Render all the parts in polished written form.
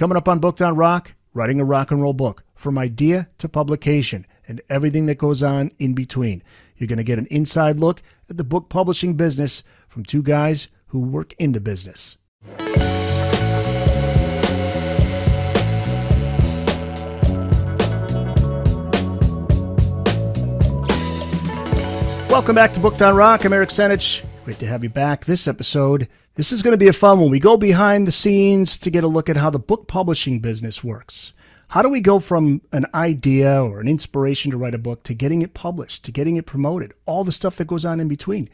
Coming up on Booked on Rock, writing a rock and roll book from idea to publication and everything that goes on in between. You're going to get an inside look at the book publishing business from two guys who work in the business. Welcome back to Booked on Rock. I'm Eric Senich. Great to have you back. This episode, this is going to be a fun one. We go behind the scenes to get a look at how the book publishing business works. How do we go from an idea or an inspiration to write a book to getting it published, to getting it promoted, all the stuff that goes on in between?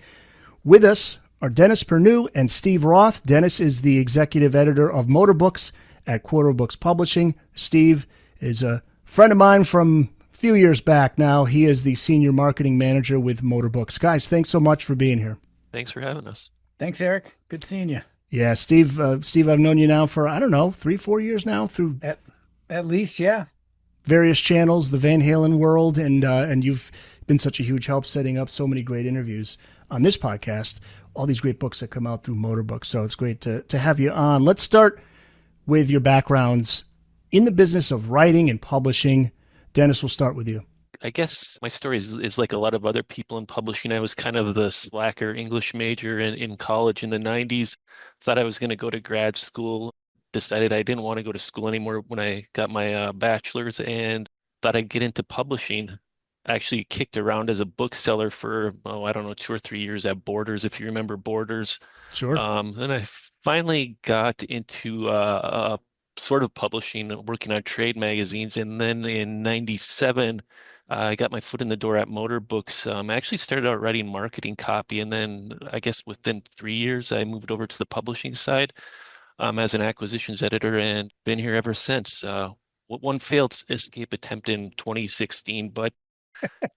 With us are Dennis Pernu and Steve Roth. Dennis is the executive editor of Motorbooks at Quarto Books Publishing. Steve is a friend of mine from a few years back now. He is the senior marketing manager with Motorbooks. Guys, thanks so much for being here. Thanks for having us. Thanks, Eric. Good seeing you. Yeah, Steve, I've known you now for, 3-4 years now through At least, yeah. various channels, the Van Halen world, and you've been such a huge help setting up so many great interviews on this podcast, all these great books that come out through Motorbooks. So it's great to have you on. Let's start with your backgrounds in the business of writing and publishing. Dennis, we'll start with you. I guess my story is like a lot of other people in publishing. I was kind of the slacker English major in college in the 90s. Thought I was going to go to grad school. Decided I didn't want to go to school anymore when I got my bachelor's and thought I'd get into publishing. I actually kicked around as a bookseller for, 2 or 3 years at Borders, if you remember Borders. Sure. Then I finally got into sort of publishing, working on trade magazines. And then in 97, I got my foot in the door at Motorbooks. I actually started out writing marketing copy. And then I guess within 3 years, I moved over to the publishing side as an acquisitions editor and been here ever since. One failed escape attempt in 2016, but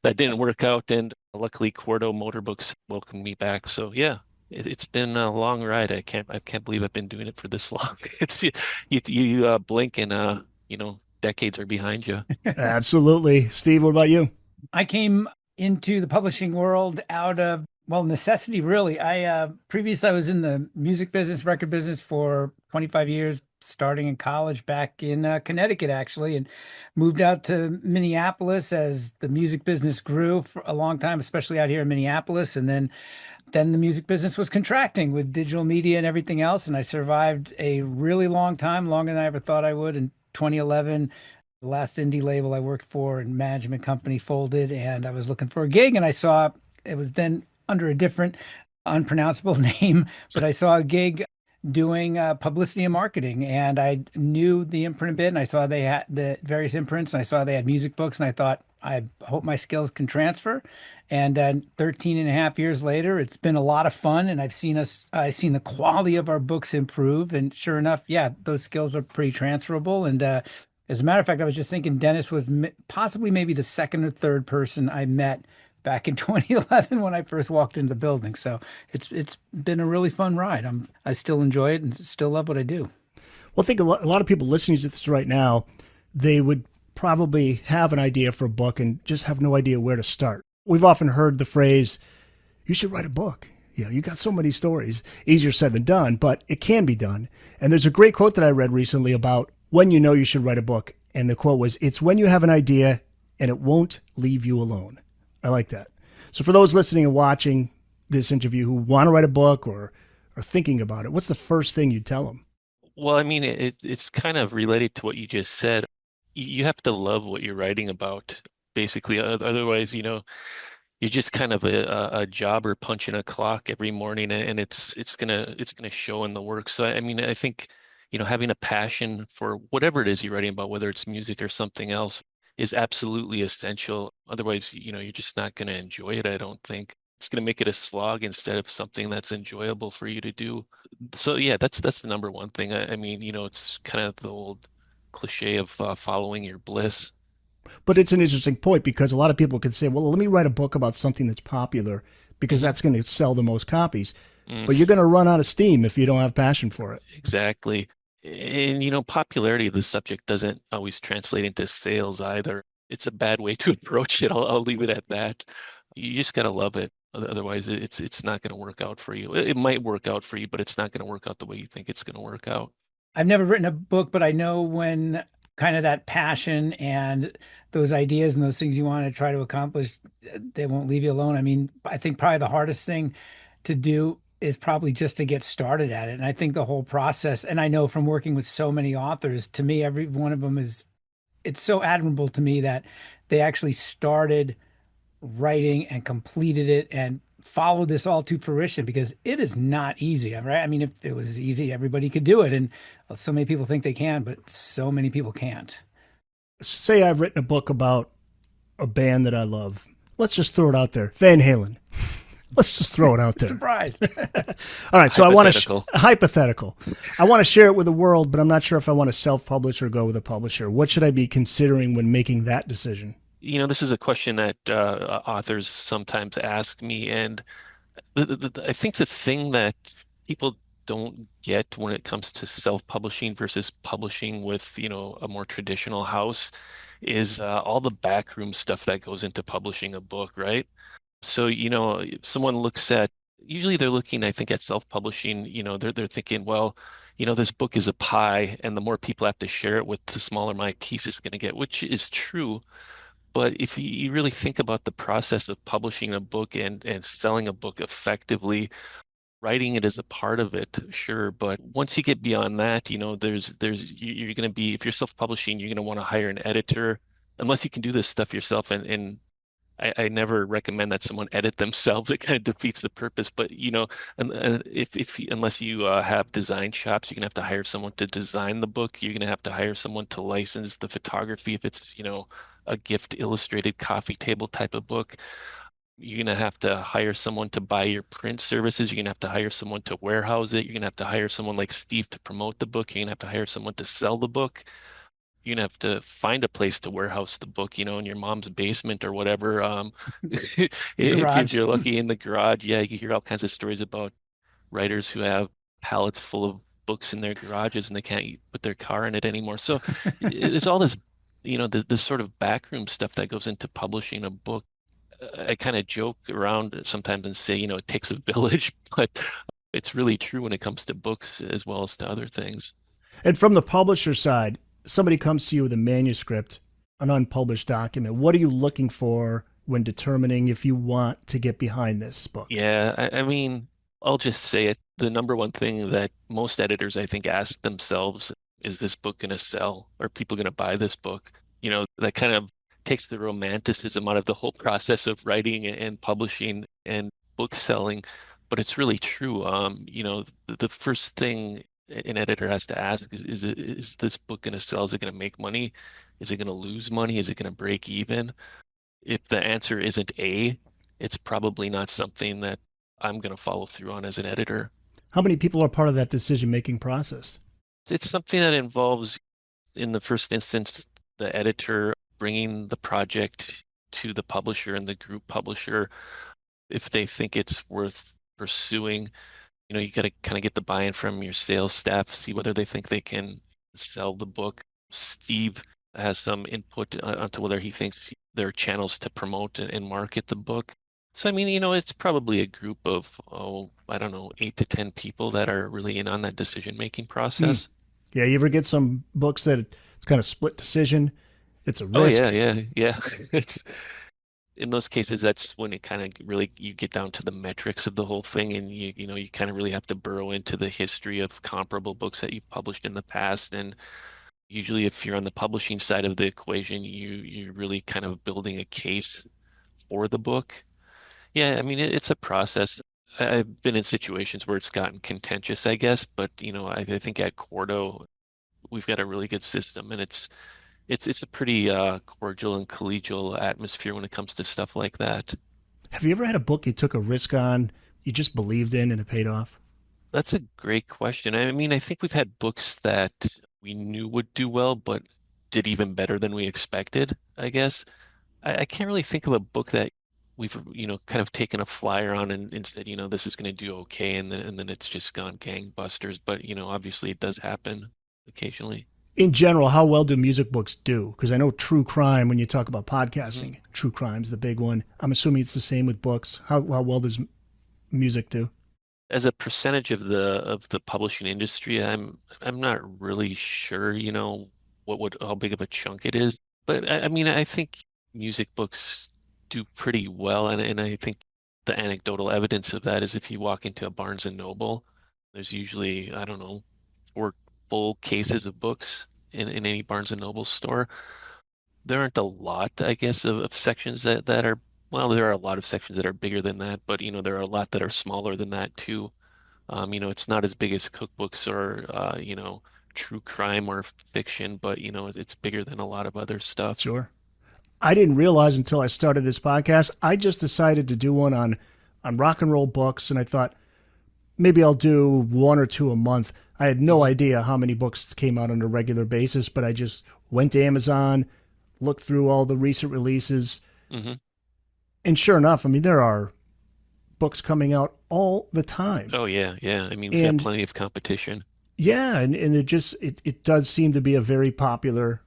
that didn't work out. And luckily, Quarto Motorbooks welcomed me back. So yeah, it's been a long ride. I can't believe I've been doing it for this long. It's you blink and decades are behind you. Absolutely. Steve, what about you? I came into the publishing world out of, necessity, really. Previously, I was in the music business, record business for 25 years, starting in college back in Connecticut, actually, and moved out to Minneapolis as the music business grew for a long time, especially out here in Minneapolis. And then the music business was contracting with digital media and everything else. And I survived a really long time, longer than I ever thought I would. In 2011, the last indie label I worked for and management company folded, and I was looking for a gig, and I saw it was then under a different unpronounceable name, but I saw a gig doing publicity and marketing, and I knew the imprint a bit, and I saw they had the various imprints, and I saw they had music books, and I thought, I hope my skills can transfer. And 13 and a half years later, it's been a lot of fun, and I've seen the quality of our books improve, and sure enough, yeah, those skills are pretty transferable. And as a matter of fact, I was just thinking Dennis was possibly maybe the second or third person I met back in 2011 when I first walked into the building. So it's been a really fun ride. I still enjoy it and still love what I do. Well, I think a lot of people listening to this right now, they would probably have an idea for a book and just have no idea where to start. We've often heard the phrase, you should write a book. You got so many stories. Easier said than done, but it can be done. And there's a great quote that I read recently about when you know you should write a book. And the quote was, it's when you have an idea and it won't leave you alone. I like that. So for those listening and watching this interview who want to write a book or are thinking about it, what's the first thing you tell them? Well, I mean, it's kind of related to what you just said. You have to love what you're writing about, basically. Otherwise, you're just kind of a jobber punching a clock every morning, and it's gonna show in the work. So I mean, I think having a passion for whatever it is you're writing about, whether it's music or something else, is absolutely essential. Otherwise, you're just not going to enjoy it, I don't think. It's going to make it a slog instead of something that's enjoyable for you to do. So yeah, that's the number one thing. I mean, it's kind of the old cliche of following your bliss. But it's an interesting point because a lot of people could say, well, let me write a book about something that's popular because that's going to sell the most copies. But you're going to run out of steam if you don't have passion for it. Exactly. And, popularity of the subject doesn't always translate into sales either. It's a bad way to approach it. I'll leave it at that. You just got to love it. Otherwise, it's not going to work out for you. It might work out for you, but it's not going to work out the way you think it's going to work out. I've never written a book, but I know when kind of that passion and those ideas and those things you want to try to accomplish, they won't leave you alone. I mean, I think probably the hardest thing to do is probably just to get started at it. And I think the whole process, and I know from working with so many authors, to me, every one of them is, it's so admirable to me that they actually started writing and completed it and followed this all to fruition because it is not easy, right? I mean, if it was easy, everybody could do it. And so many people think they can, but so many people can't. Say I've written a book about a band that I love. Let's just throw it out there. Van Halen. Let's just throw it out there. Surprise. All right, so I want to Hypothetical. I want to share it with the world, but I'm not sure if I want to self-publish or go with a publisher. What should I be considering when making that decision? This is a question that authors sometimes ask me, and I think the thing that people don't get when it comes to self-publishing versus publishing with, a more traditional house is all the backroom stuff that goes into publishing a book, right? So, if someone looks at, usually they're looking, I think, at self-publishing, they're thinking, well, this book is a pie, and the more people have to share it with, the smaller my piece is going to get, which is true. But if you really think about the process of publishing a book and selling a book effectively, writing it is a part of it, sure. But once you get beyond that, you're going to be, if you're self-publishing, you're going to want to hire an editor, unless you can do this stuff yourself. And I never recommend that someone edit themselves. It kind of defeats the purpose. But if unless you have design shops, you're gonna have to hire someone to design the book. You're gonna have to hire someone to license the photography if it's a gift illustrated coffee table type of book. You're gonna have to hire someone to buy your print services. You're gonna have to hire someone to warehouse it. You're gonna have to hire someone like Steve to promote the book. You're gonna have to hire someone to sell the book. You're gonna have to find a place to warehouse the book, in your mom's basement or whatever. If Garage. you're lucky in the garage, yeah, you hear all kinds of stories about writers who have pallets full of books in their garages and they can't put their car in it anymore. So there's all this, this sort of backroom stuff that goes into publishing a book. I kind of joke around sometimes and say, it takes a village, but it's really true when it comes to books as well as to other things. And from the publisher side, somebody comes to you with a manuscript, an unpublished document. What are you looking for when determining if you want to get behind this book? Yeah, I mean, I'll just say it. The number one thing that most editors, I think, ask themselves is this book going to sell? Are people going to buy this book? That kind of takes the romanticism out of the whole process of writing and publishing and book selling. But it's really true. The first thing an editor has to ask is this book going to sell? Is it going to make money? Is it going to lose money? Is it going to break even? If the answer isn't A, it's probably not something that I'm going to follow through on as an editor. How many people are part of that decision-making process? It's something that involves, in the first instance, the editor bringing the project to the publisher and the group publisher. If they think it's worth pursuing, you got to kind of get the buy-in from your sales staff, see whether they think they can sell the book. Steve has some input onto whether he thinks there are channels to promote and market the book. So, I mean, it's probably a group of, I don't know, 8 to 10 people that are really in on that decision-making process. Yeah, you ever get some books that it's kind of split decision? It's a Oh, risk. yeah. It's in those cases, that's when it kind of really you get down to the metrics of the whole thing, and you kind of really have to burrow into the history of comparable books that you've published in the past. And usually, if you're on the publishing side of the equation, you're really kind of building a case for the book. Yeah, I mean, it's a process. I've been in situations where it's gotten contentious, I guess, but I think at Cordo we've got a really good system, and it's a pretty cordial and collegial atmosphere when it comes to stuff like that. Have you ever had a book you took a risk on, you just believed in, and it paid off? That's a great question. I mean, I think we've had books that we knew would do well, but did even better than we expected, I guess. I can't really think of a book that we've, kind of taken a flyer on and said, this is going to do okay, and then it's just gone gangbusters. But, obviously it does happen occasionally. In general, how well do music books do? Because I know true crime, when you talk about podcasting, Mm-hmm. true crime's the big one. I'm assuming it's the same with books. How well does music do? As a percentage of the publishing industry, I'm not really sure, how big of a chunk it is. But I mean, I think music books do pretty well, and I think the anecdotal evidence of that is if you walk into a Barnes and Noble, there's usually, I don't know, 4 full cases of books in any Barnes and Noble store. There aren't a lot, I guess, of sections that are, well, there are a lot of sections that are bigger than that, but there are a lot that are smaller than that too. It's not as big as cookbooks or true crime or fiction, but it's bigger than a lot of other stuff. Sure. I didn't realize until I started this podcast. I just decided to do one on rock and roll books, and I thought maybe I'll do one or two a month. I had no Hmm. idea how many books came out on a regular basis, but I just went to Amazon, looked through all the recent releases, Hmm. and sure enough, I mean there are books coming out all the time. Oh yeah, yeah. I mean, we've got And plenty of competition. yeah, and it does seem to be a popular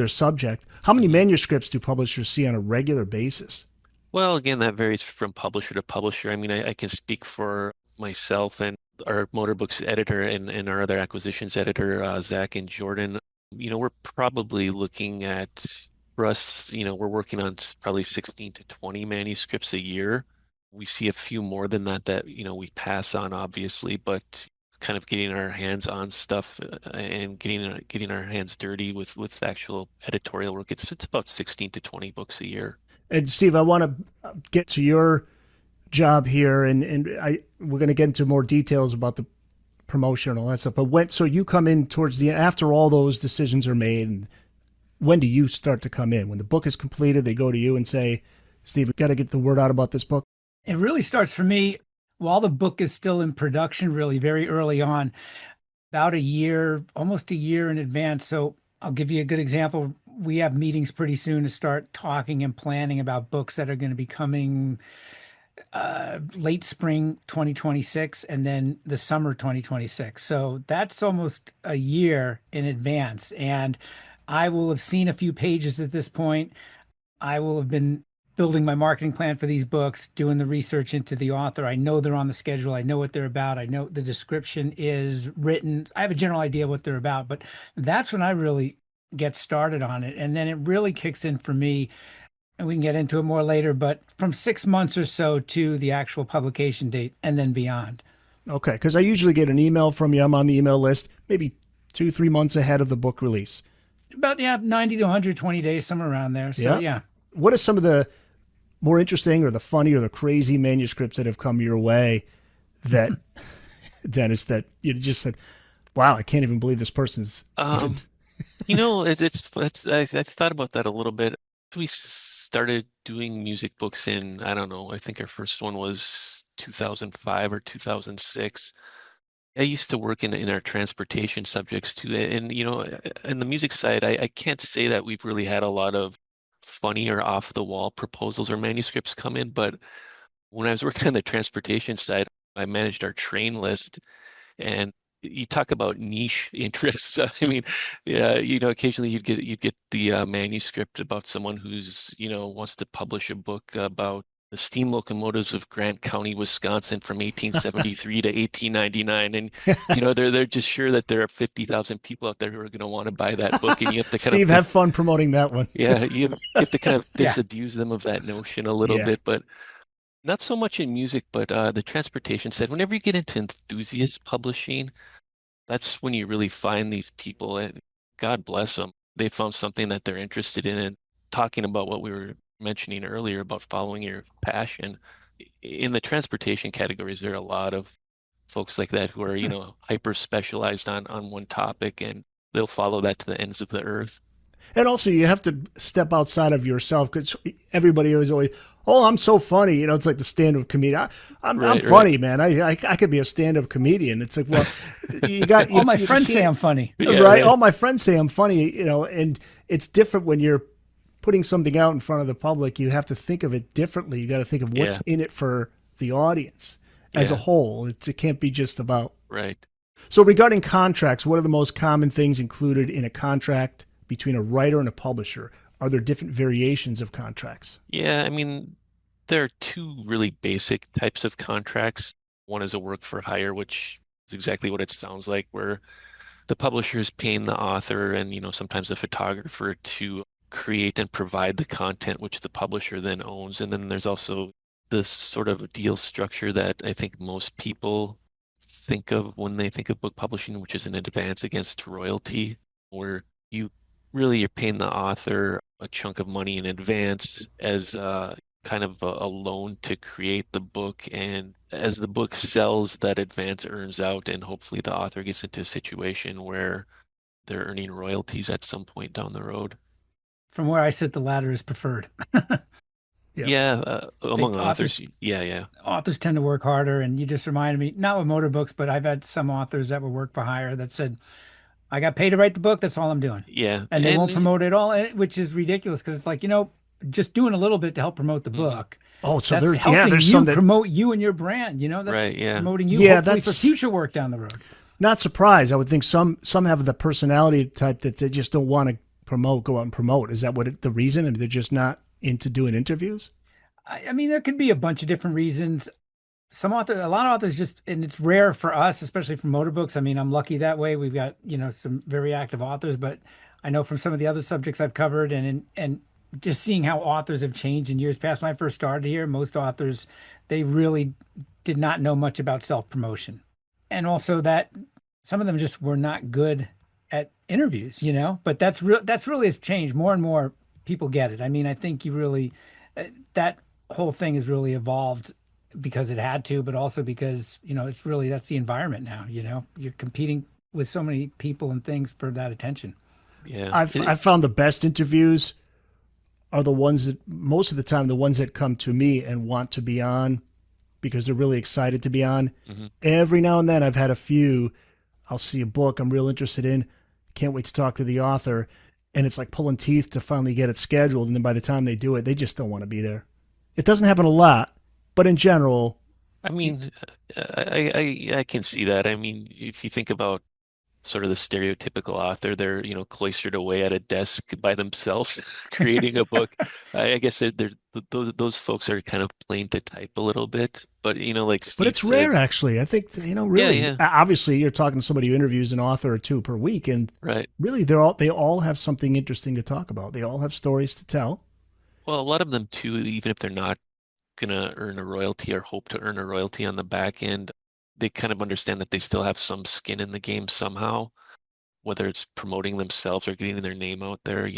subject. How many Hmm. manuscripts do publishers see on a regular basis? Well, again, that varies from publisher to publisher. I mean, I can speak for myself and our Motorbooks editor and our other acquisitions editor, Zach and Jordan. We're probably looking at, for us, we're working on probably 16 to 20 manuscripts a year. We see a few more than that we pass on, obviously, but kind of getting our hands on stuff and getting our hands dirty with actual editorial work. It's about 16 to 20 books a year. And Steve, I want to get to your job here, and we're going to get into more details about the promotion and all that stuff. But so you come in towards the after all those decisions are made, and when do you start to come in? When the book is completed, they go to you and say, "Steve, we got to get the word out about this book." It really starts for me while the book is still in production, really very early on, about a year, almost a year in advance. So I'll give you a good example. We have meetings pretty soon to start talking and planning about books that are going to be coming late spring 2026 and then the summer 2026. So that's almost a year in advance. And I will have seen a few pages at this point. I will have been building my marketing plan for these books, doing the research into the author. I know they're on the schedule. I know what they're about. I know the description is written. I have a general idea what they're about, but that's when I really get started on it. And then it really kicks in for me, and we can get into it more later, but from 6 months or so to the actual publication date and then beyond. Okay, because I usually get an email from you. I'm on the email list, maybe 2, 3 months ahead of the book release. About, yeah, 90 to 120 days, somewhere around there. So, Yeah. yeah. What are some of the more interesting or the funny or the crazy manuscripts that have come your way that, Dennis, that you just said, wow, I can't even believe this person's even. Um, I thought about that a little bit. We started doing music books in, I don't know, I think our first one was 2005 or 2006. I used to work in our transportation subjects too. And, in the music side, I can't say that we've really had a lot of funny or off the wall proposals or manuscripts come in. But when I was working on the transportation side, I managed our train list. And you talk about niche interests. I mean, yeah, occasionally you'd get the manuscript about someone who's, wants to publish a book about the steam locomotives of Grant County, Wisconsin from 1873 to 1899. And, they're just sure that there are 50,000 people out there who are going to want to buy that book. And you have to kind of, Steve, have fun promoting that one. yeah, you have to kind of Yeah. disabuse them of that notion a little Yeah. bit. But not so much in music, but the transportation side, whenever you get into enthusiast publishing, that's when you really find these people, and God bless them. They found something that they're interested in, and talking about what we were mentioning earlier about following your passion. In the transportation categories, there are a lot of folks like that who are, hyper specialized on one topic, and they'll follow that to the ends of the earth. And also, you have to step outside of yourself because everybody is always, oh, I'm so funny. It's like the stand-up comedian. I'm Right, funny, man. I could be a stand-up comedian. It's like, well, you got All my you friends say can't- I'm funny. Yeah, right? right. All my friends say I'm funny. And it's different when you're putting something out in front of the public. You have to think of it differently. You got to think of what's Yeah. in it for the audience as a Yeah. whole. It can't be just about. Right. So regarding contracts, what are the most common things included in a contract between a writer and a publisher? Are there different variations of contracts? Yeah, I mean, there are two really basic types of contracts. One is a work for hire, which is exactly what it sounds like, where the publisher is paying the author and, sometimes the photographer to create and provide the content, which the publisher then owns. And then there's also this sort of deal structure that I think most people think of when they think of book publishing, which is an advance against royalty, where you're paying the author a chunk of money in advance as kind of a loan to create the book. And as the book sells, that advance earns out, and hopefully the author gets into a situation where they're earning royalties at some point down the road. From where I sit, the latter is preferred. Yeah. Yeah, They among authors, authors yeah. authors tend to work harder, and you just reminded me, not with Motorbooks, but I've had some authors that were work for hire that said, I got paid to write the book, that's all I'm doing. Yeah, And they won't promote it at all, which is ridiculous because it's like, just doing a little bit to help promote the mhm, book. Oh, so That's there's yeah, helping there's you some that promote you and your brand, that's right, yeah. promoting you yeah, hopefully for that's future work down the road. not surprised. I would think some have the personality type that they just don't want to go out and promote. Is that the reason? I mean, they're just not into doing interviews? I mean, there could be a bunch of different reasons. A lot of authors just, and it's rare for us, especially for Motorbooks. I mean, I'm lucky that way. We've got, some very active authors, but I know from some of the other subjects I've covered and just seeing how authors have changed in years past. When I first started here, most authors, they really did not know much about self-promotion. And also that some of them just were not good at interviews, but that's really has changed. More and more people get it. I mean, I think that whole thing has really evolved because it had to, but also because, it's really, that's the environment now, you're competing with so many people and things for that attention. Yeah. I've found the best interviews are the ones that most of the time the ones that come to me and want to be on because they're really excited to be on. Mhm. Every now and then I've had a few. I'll see a book I'm real interested in, can't wait to talk to the author, and it's like pulling teeth to finally get it scheduled, and then by the time they do it, they just don't want to be there. It doesn't happen a lot, but in general, I mean, I can see that. I mean, if you think about sort of the stereotypical author, they're, cloistered away at a desk by themselves creating a book. I guess those folks are kind of plain to type a little bit, but like but Steve it's rare says, actually. I think yeah, really, yeah, obviously you're talking to somebody who interviews an author or two per week, and right. really they all have something interesting to talk about. They all have stories to tell. Well, a lot of them too, even if they're not gonna earn a royalty or hope to earn a royalty on the back end, they kind of understand that they still have some skin in the game somehow, whether it's promoting themselves or getting their name out there.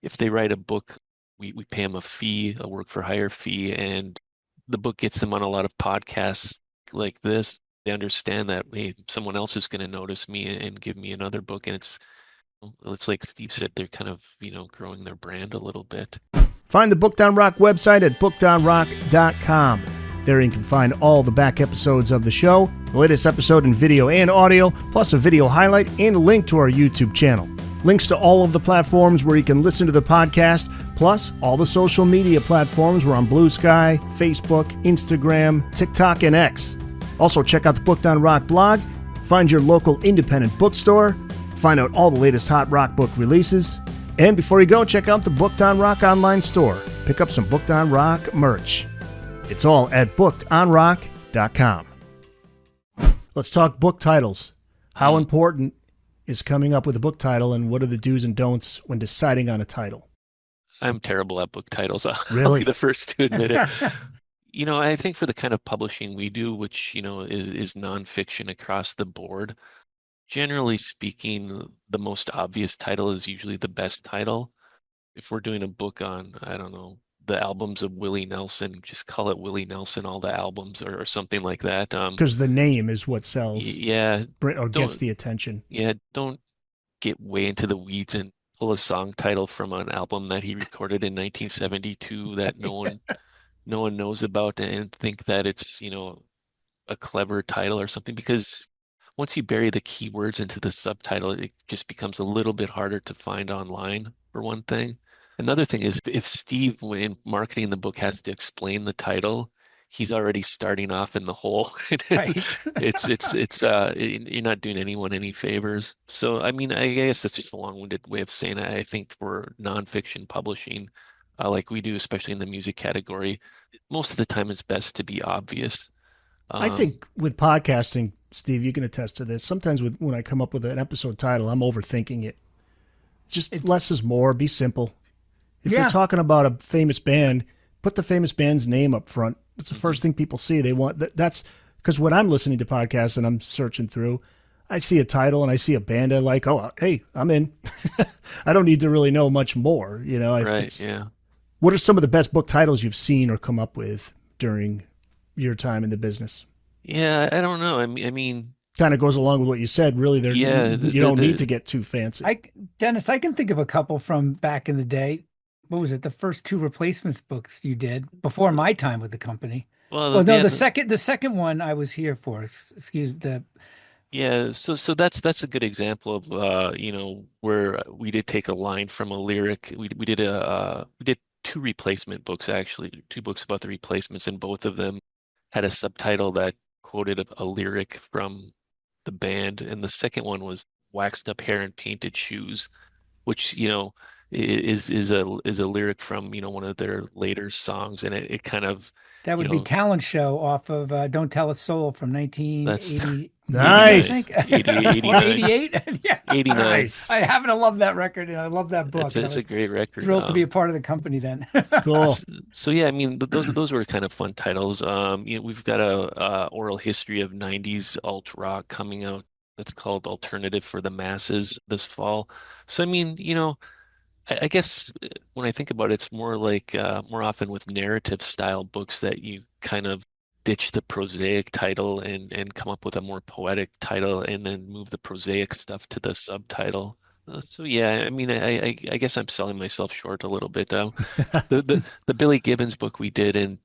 If they write a book, we pay them a fee, a work for hire fee, and the book gets them on a lot of podcasts like this. They understand that, hey, someone else is going to notice me and give me another book. And it's like Steve said, they're kind of, growing their brand a little bit. Find the Booked on Rock website at bookedonrock.com. There you can find all the back episodes of the show, the latest episode in video and audio, plus a video highlight and a link to our YouTube channel. Links to all of the platforms where you can listen to the podcast, plus all the social media platforms. We're on Blue Sky, Facebook, Instagram, TikTok, and X. Also, check out the Booked on Rock blog, find your local independent bookstore, find out all the latest hot rock book releases, and before you go, check out the Booked on Rock online store. Pick up some Booked on Rock merch. It's all at bookedonrock.com. Let's talk book titles. How important is coming up with a book title, and what are the do's and don'ts when deciding on a title? I'm terrible at book titles. I'll Really? be the first to admit it. I think for the kind of publishing we do, which, is nonfiction across the board, generally speaking, the most obvious title is usually the best title. If we're doing a book on, I don't know, the albums of Willie Nelson, just call it Willie Nelson, all the albums, or something like that. Because the name is what sells Yeah, or gets don't the attention. don't get way into the weeds and pull a song title from an album that he recorded in 1972 that no one knows about and think that it's, a clever title or something, because once you bury the keywords into the subtitle, it just becomes a little bit harder to find online, for one thing. Another thing is if Steve, when marketing the book, has to explain the title, he's already starting off in the hole. Right. You're not doing anyone any favors. So, I mean, I guess that's just a long-winded way of saying it. I think for nonfiction publishing, like we do, especially in the music category, most of the time it's best to be obvious. I Um, think with podcasting, Steve, you can attest to this. Sometimes when I come up with an episode title, I'm overthinking it. Just It's less is more. Be simple. If you're yeah, talking about a famous band, put the famous band's name up front. It's the mhm. first thing people see. They want that's because when I'm listening to podcasts and I'm searching through, I see a title and I see a band I like. Oh, hey, I'm in. I don't need to really know much more. If Right, it's yeah. what are some of the best book titles you've seen or come up with during your time in the business? Yeah, I don't know. I mean, Kind of goes along with what you said. Really, there yeah, you don't need to get too fancy. Dennis, I can think of a couple from back in the day. What was it? The first two replacements books you did before my time with the company. well, Well, no, the second one I was here for. Excuse the yeah, so that's a good example of where we did take a line from a lyric. We did two replacement books actually, two books about the replacements, and both of them had a subtitle that quoted a lyric from the band, and the second one was waxed up hair and painted shoes, which is a lyric from one of their later songs, and it kind of that you would be know Talent Show off of Don't Tell a Soul from that's 1989, I 89, Nice, think, 80, or 89, 88. Yeah, 89. nice, I happen to love that record and I love that book, and I It's a was great record. thrilled to be a part of the company then. cool. So yeah, I mean those were kind of fun titles. We've got a oral history of 90s alt rock coming out that's called Alternative for the Masses this fall. So I mean, I guess when I think about it, it's more like more often with narrative style books that you kind of ditch the prosaic title and come up with a more poetic title and then move the prosaic stuff to the subtitle. So yeah, I mean, I guess I'm selling myself short a little bit. The Billy Gibbons book we did in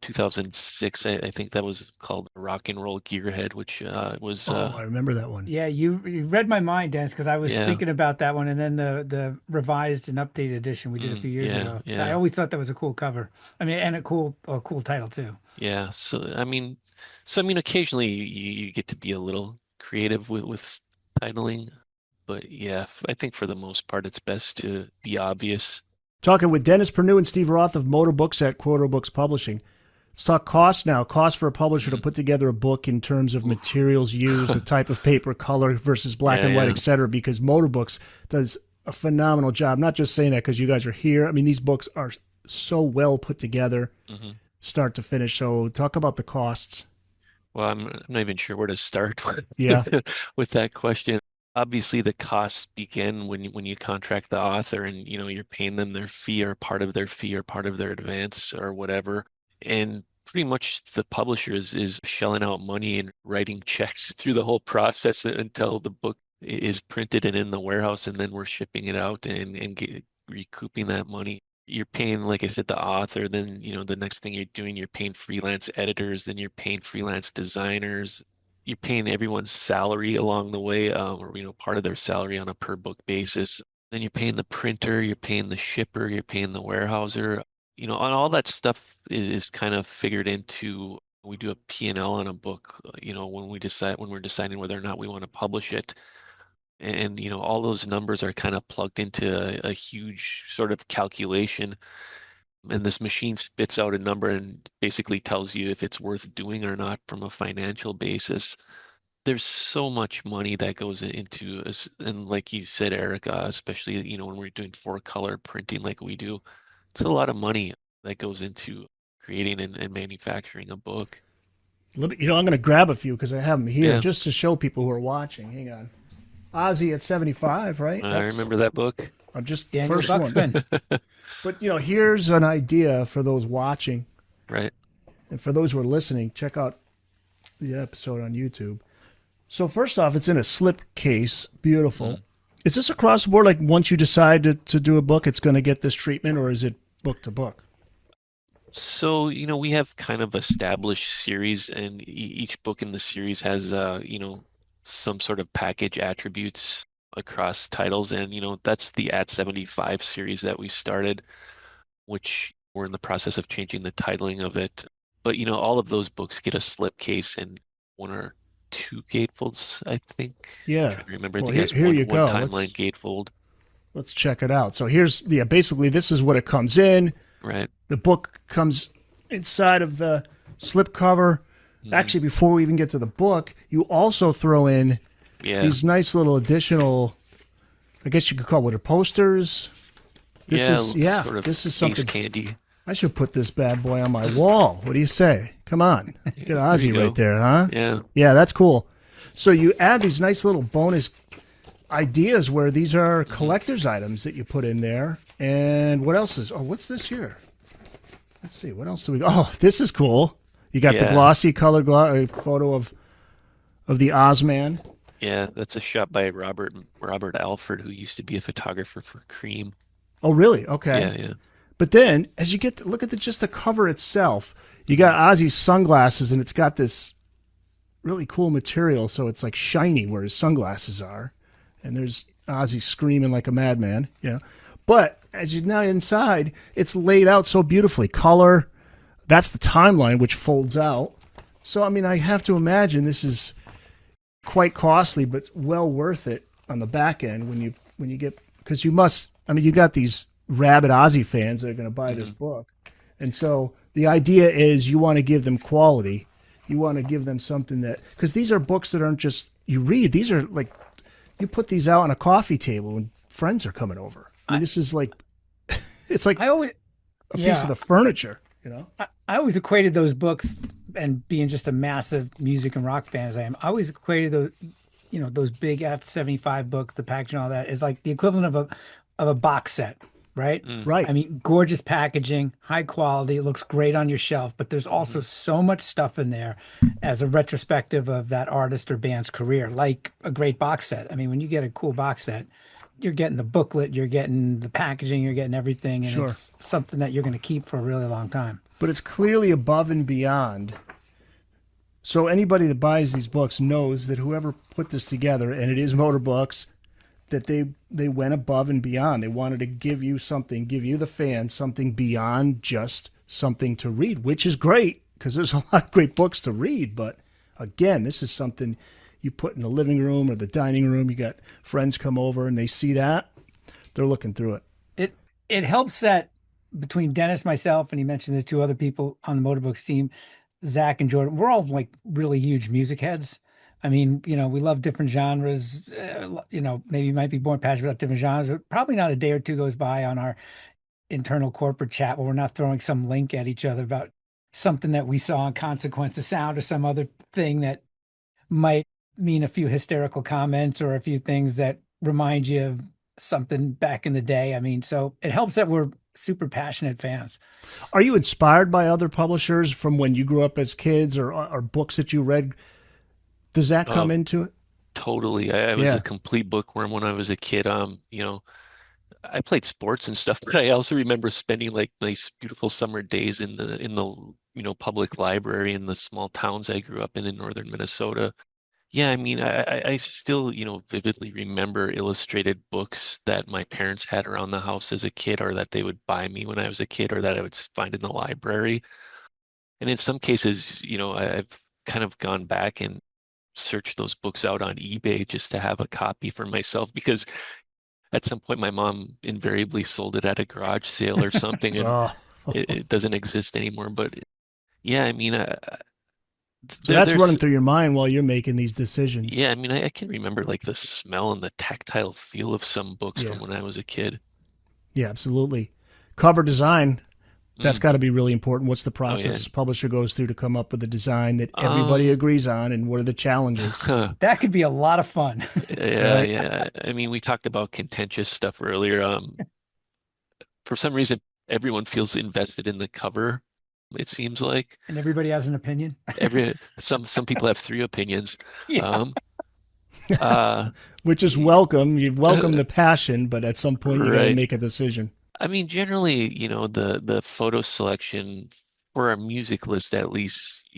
2006, I think that was called Rock and Roll Gearhead, which was Oh, I remember that one. Yeah, you read my mind, Dennis, because I was yeah, thinking about that one, and then the revised and updated edition we did a few years yeah, ago. I yeah. always thought that was a cool cover. I mean, and a cool title too. Yeah, so I mean, occasionally you get to be a little creative with titling, but yeah, I think for the most part it's best to be obvious. Talking with Dennis Pernu and Steve Roth of Motorbooks at Quarter Books Publishing. Let's talk cost now. Cost for a publisher to Mm. put together a book in terms of Oof. materials used, the type of paper, color versus black Yeah, and white, yeah. etc. Because Motorbooks does a phenomenal job. Not just saying that because you guys are here. I mean, these books are so well put together, hmm start to finish. So talk about the costs. Well, I'm not even sure where to start Yeah. with that question. Obviously, the costs begin when you contract the author and you're paying them their fee or part of their fee or part of their advance or whatever. And pretty much the publisher is shelling out money and writing checks through the whole process until the book is printed and in the warehouse, and then we're shipping it out and recouping that money. You're paying, like I said, the author, then the next thing you're doing, you're paying freelance editors, then you're paying freelance designers, you're paying everyone's salary along the way, or part of their salary on a per book basis. Then you're paying the printer, you're paying the shipper, you're paying the warehouser. And all that stuff is kind of figured into. We do a P&L on a book, when we're deciding whether or not we want to publish it. And all those numbers are kind of plugged into a huge sort of calculation, and this machine spits out a number and basically tells you if it's worth doing or not from a financial basis. There's so much money that goes into us, and like you said, Eric, especially when we're doing four color printing like we do, it's a lot of money that goes into creating and manufacturing a book. I'm going to grab a few because I have them here Yeah, just to show people who are watching. Hang on. Ozzy at 75, right? I That's remember that book. just the Daniel first one. Buxman. But, here's an idea for those watching. Right. And for those who are listening, check out the episode on YouTube. So first off, it's in a slip case. Beautiful. Mm. Is this across the board? Like once you decide to do a book, it's going to get this treatment, or is it book to book? So, we have kind of established series, and each book in the series has, some sort of package attributes across titles. And, that's the At 75 series that we started, which we're in the process of changing the titling of it. But, all of those books get a slipcase and one or two gatefolds, I think. I'm Yeah. trying to remember. I Well, think it has here you one go. timeline gatefold. Let's check it out. So basically this is what it comes in. Right. The book comes inside of the slip cover. Actually, before we even get to the book, you also throw in these nice little additional, I guess you could call it posters. This is something. Candy. I should put this bad boy on my wall. What do you say? Come on. Get Ozzy right there, huh? Yeah. Yeah, that's cool. So you add these nice little bonus ideas where these are collector's items that you put in there. And what else is, what's this here? Let's see, what else do we, this is cool. You got the glossy color photo of the Ozman. Yeah, that's a shot by Robert Alford, who used to be a photographer for Cream. Oh, really? Okay. Yeah. But then, as you get to look at just the cover itself, you got Ozzy's sunglasses, and it's got this really cool material, so it's like shiny where his sunglasses are. And there's Ozzy screaming like a madman, But as you now inside, it's laid out so beautifully. Color, that's the timeline, which folds out. So, I mean, I have to imagine this is quite costly, but well worth it on the back end when you get, because you must, I mean, you got these rabid Ozzy fans that are going to buy this book. And so the idea is you want to give them quality. You want to give them something that, because these are books that aren't just, you read, these are like, you put these out on a coffee table when friends are coming over. I mean, this is like, it's like a piece of the furniture, I always equated those books, and being just a massive music and rock fan as I am, I always equated those, those big F-75 books, the packaging, all that is like the equivalent of a box set, right? Right. I mean, gorgeous packaging, high quality, it looks great on your shelf, but there's also so much stuff in there as a retrospective of that artist or band's career, like a great box set. I mean, when you get a cool box set, you're getting the booklet, you're getting the packaging, you're getting everything, and it's something that you're going to keep for a really long time. But it's clearly above and beyond. So anybody that buys these books knows that whoever put this together, and it is Motorbooks, that they went above and beyond. They wanted to give you something, give you the fan something beyond just something to read, which is great because there's a lot of great books to read. But again, this is something you put in the living room or the dining room. You got friends come over and they see that, they're looking through it. It helps that between Dennis, myself, and he mentioned the two other people on the Motorbooks team, Zach and Jordan, we're all like really huge music heads. I mean, we love different genres. Maybe you might be more passionate about different genres, but probably not a day or two goes by on our internal corporate chat where we're not throwing some link at each other about something that we saw in Consequence of Sound or some other thing that might mean a few hysterical comments or a few things that remind you of something back in the day. I mean, so it helps that we're super passionate fans. Are you inspired by other publishers from when you grew up as kids or books that you read? Does that come into it? Totally. I was a complete bookworm when I was a kid. I played sports and stuff, but I also remember spending like nice, beautiful summer days in the public library in the small towns I grew up in northern Minnesota. Yeah, I mean, I still, vividly remember illustrated books that my parents had around the house as a kid, or that they would buy me when I was a kid, or that I would find in the library. And in some cases, I've kind of gone back and searched those books out on eBay just to have a copy for myself, because at some point my mom invariably sold it at a garage sale or something, and it doesn't exist anymore. But yeah, I mean, so that's running through your mind while you're making these decisions. Yeah, I mean, I can remember like the smell and the tactile feel of some books from when I was a kid. Yeah, absolutely. Cover design, that's got to be really important. What's the process publisher goes through to come up with a design that everybody agrees on, and what are the challenges? That could be a lot of fun. Yeah. I mean, we talked about contentious stuff earlier. For some reason, everyone feels invested in the cover. It seems like, and everybody has an opinion. Some people have 3 opinions. Which is welcome. You welcome the passion, but at some point you got to make a decision. I mean, generally, the photo selection for our music list, at least,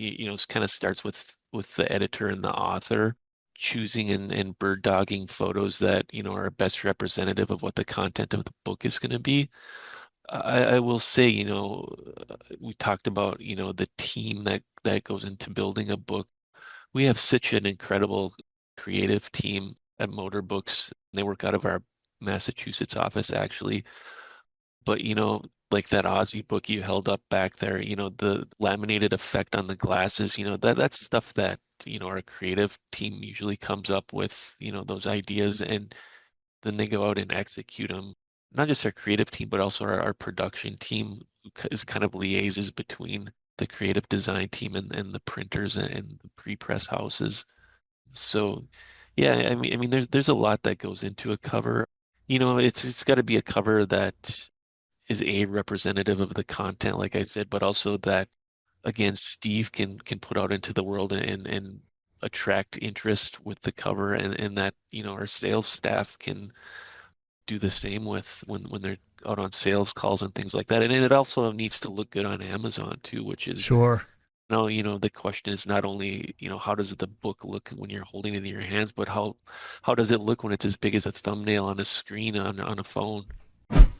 kind of starts with the editor and the author choosing and bird dogging photos that, are best representative of what the content of the book is going to be. I will say, we talked about, the team that goes into building a book. We have such an incredible creative team at Motorbooks. They work out of our Massachusetts office, actually. But, like that Aussie book you held up back there, the laminated effect on the glasses, that's stuff that, our creative team usually comes up with, those ideas, and then they go out and execute them. Not just our creative team, but also our production team is kind of liaises between the creative design team and the printers and the pre-press houses. So yeah, I mean there's a lot that goes into a cover. It's got to be a cover that is representative of the content, like I said, but also that again Steve can put out into the world and attract interest with the cover, and that our sales staff can do the same with when they're out on sales calls and things like that. And it also needs to look good on Amazon too, which is Sure. the question is not only, how does the book look when you're holding it in your hands, but how does it look when it's as big as a thumbnail on a screen on a phone?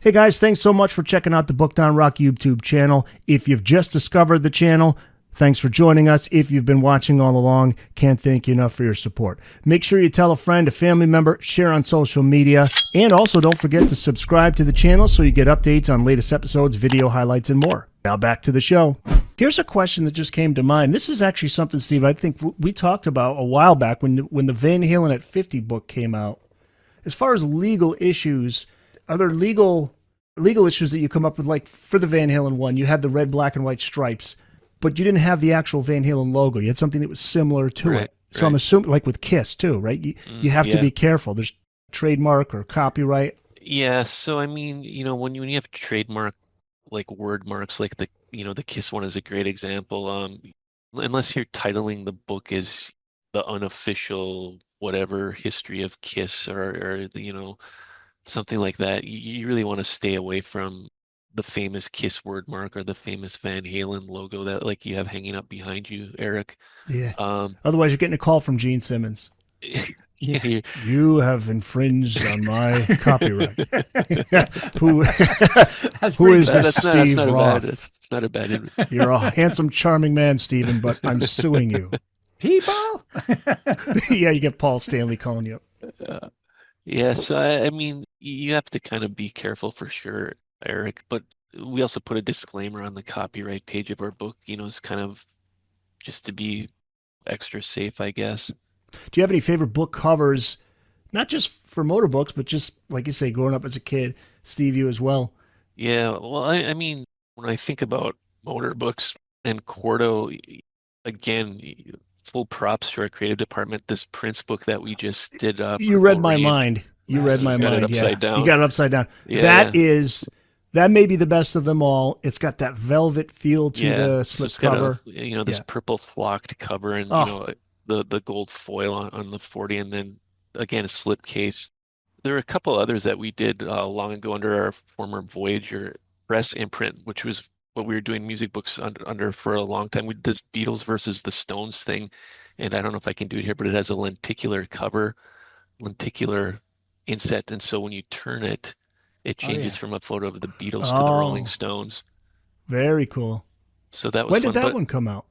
Hey guys, thanks so much for checking out the Booked on Rock YouTube channel. If you've just discovered the channel, thanks for joining us. If you've been watching all along, can't thank you enough for your support. Make sure you tell a friend, a family member, share on social media, and also don't forget to subscribe to the channel so you get updates on latest episodes, video highlights, and more. Now back to the show. Here's a question that just came to mind. This is actually something, Steve, I think we talked about a while back when the Van Halen at 50 book came out. As far as legal issues, are there legal issues that you come up with? Like for the Van Halen one, you had the red, black, and white stripes, but you didn't have the actual Van Halen logo. You had something that was similar to it. So right. I'm assuming, like with Kiss too, right? You have to be careful. There's trademark or copyright. Yeah, so I mean, when you have trademark like word marks, like the Kiss one is a great example. Unless you're titling the book as the unofficial whatever history of Kiss or something like that, you really want to stay away from the famous Kiss word mark or the famous Van Halen logo that like you have hanging up behind you, Eric. Yeah. Um, Otherwise, you're getting a call from Gene Simmons. Yeah. You have infringed on my copyright. Who is this Steve Roth? That's not a bad image. You're a handsome, charming man, Stephen, but I'm suing you. People. Yeah, you get Paul Stanley calling you. Yeah, so I mean, you have to kind of be careful for sure, Eric, but we also put a disclaimer on the copyright page of our book, it's kind of just to be extra safe, I guess. Do you have any favorite book covers, not just for Motorbooks, but just, like you say, growing up as a kid? Steve, you as well. Yeah, well, I mean, when I think about Motorbooks and Quarto, again, full props to our creative department. This Prince book that we just did, You Purple read my Rain, mind. You read my you got it mind. Yeah, upside down. you got it upside down. Yeah, That may be the best of them all. It's got that velvet feel to the so slip it's got cover. this Yeah. purple flocked cover and Oh, the gold foil on the 40, and then again a slip case. There are a couple others that we did long ago under our former Voyager press imprint, which was what we were doing music books under for a long time. We did this Beatles versus the Stones thing, and I don't know if I can do it here, but it has a lenticular cover, lenticular inset, and so when you turn it, it Oh changes yeah. from a photo of the Beatles to the Rolling oh, Stones. very cool. So that was When did fun, that but one come out?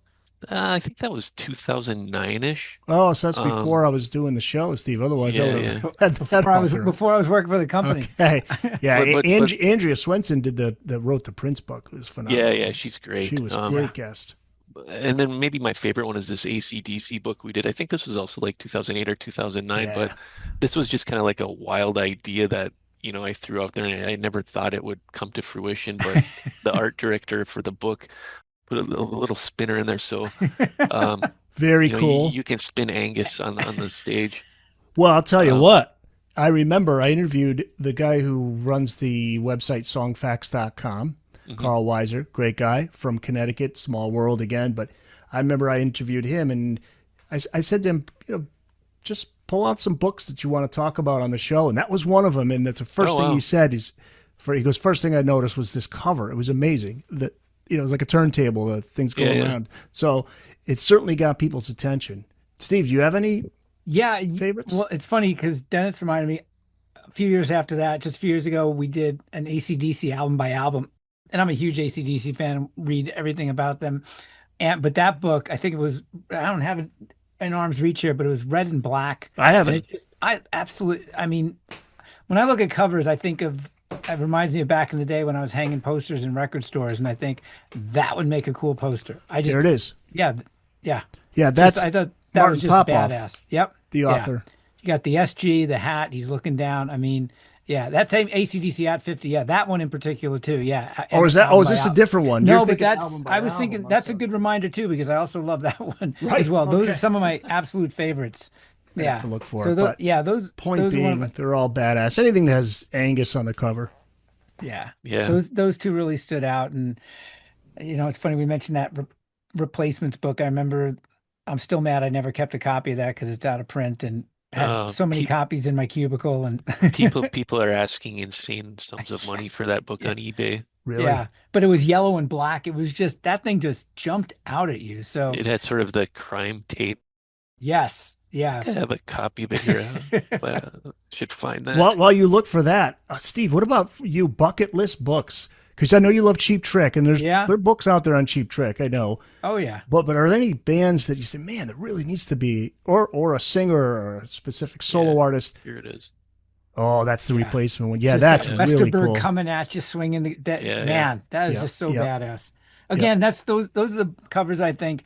I think that was 2009-ish. Oh, so that's Um, before I was doing the show, Steve. Otherwise, I yeah, would yeah. have had that on there. Before I was working for the company. Okay. Yeah, But Andrea Swenson did that wrote the Prince book. It was yeah, phenomenal. yeah, she's She great. was a Yeah. great guest. And then maybe my favorite one is this AC/DC book we did. I think this was also like 2008 or 2009, but Yeah. this was just kind of like a wild idea that, I threw out there, and I never thought it would come to fruition, but the art director for the book put a little spinner in there. So, um, Very you cool. you can spin Angus on the stage. Well, I'll tell you Um, what. I remember I interviewed the guy who runs the website songfacts.com, mhm. Carl Weiser, great guy from Connecticut, small world again. But I remember I interviewed him and I said to him, just pull out some books that you want to talk about on the show. And that was one of them. And that's the first Oh, thing he wow. said he goes, first thing I noticed was this cover. It was amazing. That, it was like a turntable, things Yeah, going yeah. around. So it certainly got people's attention. Steve, do you have any Yeah. favorites? Well, it's funny because Dennis reminded me a few years after that, just a few years ago, we did an AC/DC album by album. And I'm a huge AC/DC fan, read everything about them. But that book, I think it was, I don't have it in arm's reach here, but it was red and black. I And haven't. I mean, when I look at covers, I think of it reminds me of back in the day when I was hanging posters in record stores, and I think that would make a cool poster. There it is. Yeah, yeah. Yeah, Just that's I thought that was Martin just Popoff, badass. Yep. the Yeah. author. You got the SG, the hat. He's looking down. I mean, yeah, that same AC/DC at 50. Yeah, that one in particular too. Yeah. Or And is that? Oh, album is by this a album. different one? You're No, but thinking that's. album by I was album. thinking I'm that's a sorry. good reminder too because I also love that one Right, as well. Those okay. are some of my absolute favorites. I Yeah. have to look for So it. But yeah, those point those are one being, of my, they're all badass. Anything that has Angus on the cover. yeah. Yeah. Those two really stood out, and it's funny we mentioned that replacements book. I remember I'm still mad I never kept a copy of that because it's out of print and had so many Pe copies in my cubicle and people are asking insane sums of money for that book yeah, on eBay. Really? yeah, but it was yellow and black. It was just that thing just jumped out at you. So It had sort of the crime tape. yes, I yeah. think I have a copy of it here. Should find Well, that. while you look for that, Steve, what about you bucket list books? Because I know you love Cheap Trick, and there are books out there on Cheap Trick. I know. Oh yeah. But are there any bands that you say, man, there really needs to be, or a singer or a specific solo artist? Here it is. Oh, that's the Yeah. replacement one. Yeah, Just that's that really Westerberg cool. coming at you, swinging that Yeah, man. That is Yep, just so yep. badass. Again, that's those are the covers I think.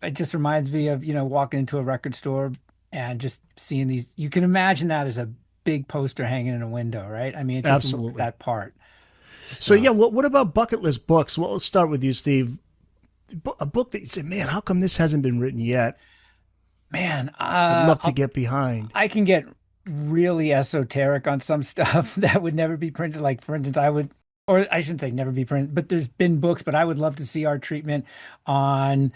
It just reminds me of walking into a record store and just seeing these. You can imagine that as a big poster hanging in a window, right? I mean, it just looks Absolutely. that part. So yeah, what about bucket list books? Well, let's start with you, Steve. A book that you say, man, how come this hasn't been written yet? Man, I'd love to get behind. I can get really esoteric on some stuff that would never be printed. Like, for instance, or I shouldn't say never be printed, but there's been books, but I would love to see our treatment on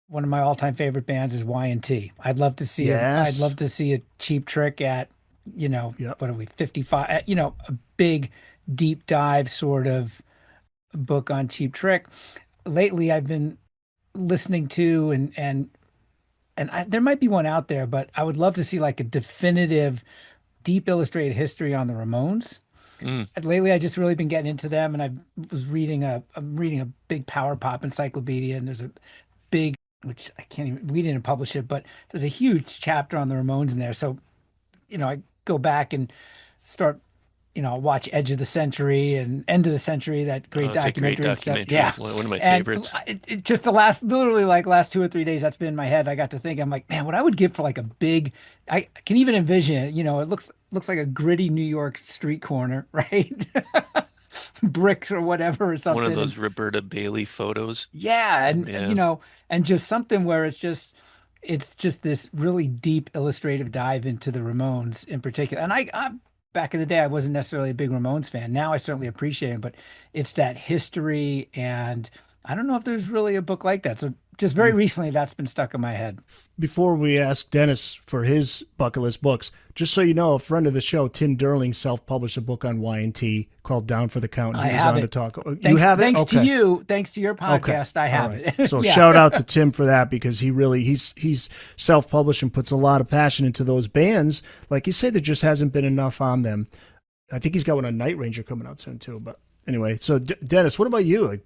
one of my all-time favorite bands is Y&T. I'd love to see I'd love to see a Cheap Trick at, Yep. what are we, 55, a big deep dive sort of book on Cheap Trick. Lately, I've been listening to there might be one out there, but I would love to see like a definitive, deep illustrated history on the Ramones. Mm. And lately, I just really been getting into them, and I'm reading a big power pop encyclopedia, and there's a big, which I can't even, we didn't publish it, but there's a huge chapter on the Ramones in there. So, I go back and start, I'll watch Edge of the Century and End of the Century, that great It's a great documentary and stuff. documentary. Yeah. One of my And favorites. it just literally last 2 or 3 days, that's been in my head. I got to think, I'm like, man, what I would give for like a big, I can even envision it, it looks like a gritty New York street corner, right? Bricks or whatever or something. One of those Roberta Bailey photos. Yeah, and Yeah. and just something where it's just this really deep illustrative dive into the Ramones in particular. And I back in the day I wasn't necessarily a big Ramones fan. Now I certainly appreciate it, but it's that history, and I don't know if there's really a book like that. So just very recently that's been stuck in my head. Before we ask Dennis for his bucket list books, just so you know, a friend of the show, Tim Derling, self-published a book on Y&T called Down for the Count. I He was have on it. to talk. Thanks, You have it? thanks to Okay. you, thanks to your podcast, I have All right. it. So Yeah. shout out to Tim for that, because he's self-published and puts a lot of passion into those bands. Like you said, there just hasn't been enough on them. I think he's got one on Night Ranger coming out soon too. But anyway, so Dennis, what about you?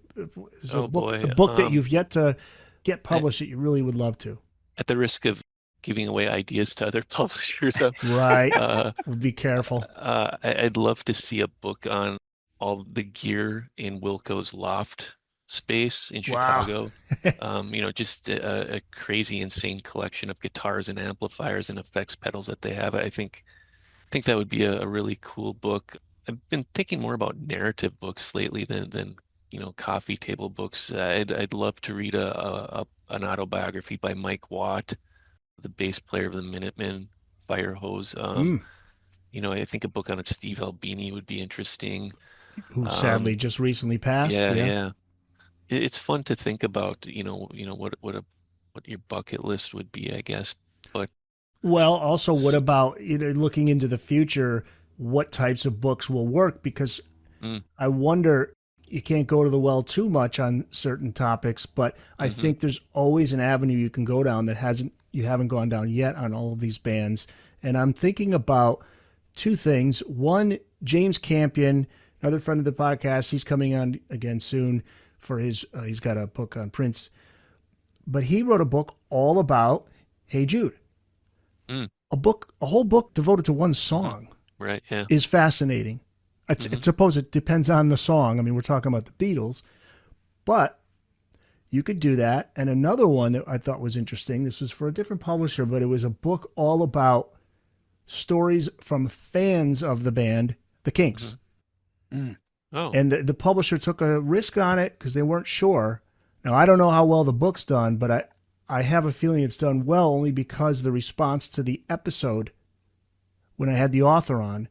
Is there Oh, a book, boy. a book that you've yet to get published that you really would love to? At the risk of giving away ideas to other publishers, Right. uh, Be careful. I'd love to see a book on all the gear in Wilco's loft space in Wow. Chicago. Just a crazy, insane collection of guitars and amplifiers and effects pedals that they have. I think that would be a really cool book. I've been thinking more about narrative books lately than coffee table books. I'd love to read an autobiography by Mike Watt, the bass player of the Minutemen, Firehose. I think a book on Steve Albini would be interesting. Who sadly just recently passed. Yeah. It's fun to think about, what your bucket list would be, I guess. But Well, also, what about looking into the future? What types of books will work? Because I wonder, you can't go to the well too much on certain topics, but I think there's always an avenue you can go down that you haven't gone down yet on all of these bands. And I'm thinking about two things. One, James Campion, another friend of the podcast, he's coming on again soon for his. He's got a book on Prince, but he wrote a book all about Hey Jude. A whole book devoted to one song. Right, yeah. Is fascinating. I suppose it depends on the song. I mean, we're talking about the Beatles, but you could do that. And another one that I thought was interesting, this was for a different publisher, but it was a book all about stories from fans of the band, the Kinks. Mm. Oh, And the publisher took a risk on it because they weren't sure. Now, I don't know how well the book's done, but I have a feeling it's done well only because the response to the episode when I had the author on,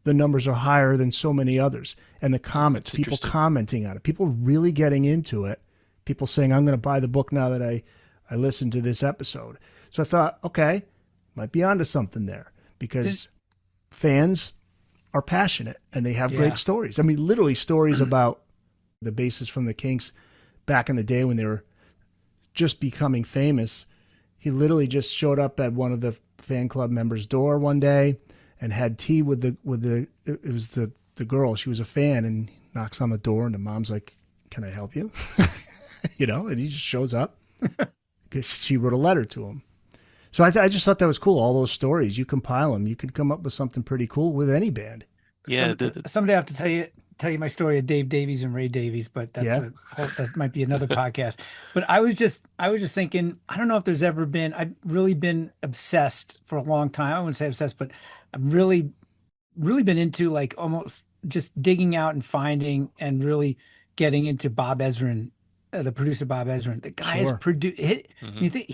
the numbers are higher than so many others. And the comments, that's people interesting. commenting on it, people really getting into it, people saying, I'm going to buy the book now that I listened to this episode. So I thought, okay, might be onto something there because fans are passionate and they have Yeah. great stories. I mean, literally stories about the bassist from the Kinks back in the day when they were just becoming famous. He literally just showed up at one of the fan club members' door one day and had tea with the it was the girl. She was a fan and knocks on the door and the mom's like, "Can I help you?" You know, and he just shows up because she wrote a letter to him. So I just thought that was cool. All those stories, you compile them, you can come up with something pretty cool with any band. Yeah, Someday I have to tell you my story of Dave Davies and Ray Davies, but Yeah. that might be another podcast. But I was just thinking, I don't know if there's ever been, I've really been obsessed for a long time. I wouldn't say obsessed, but I've really been into like almost just digging out and finding and really getting into Bob Ezrin, the producer Bob Ezrin. The guy has Sure. produced. mhm. You think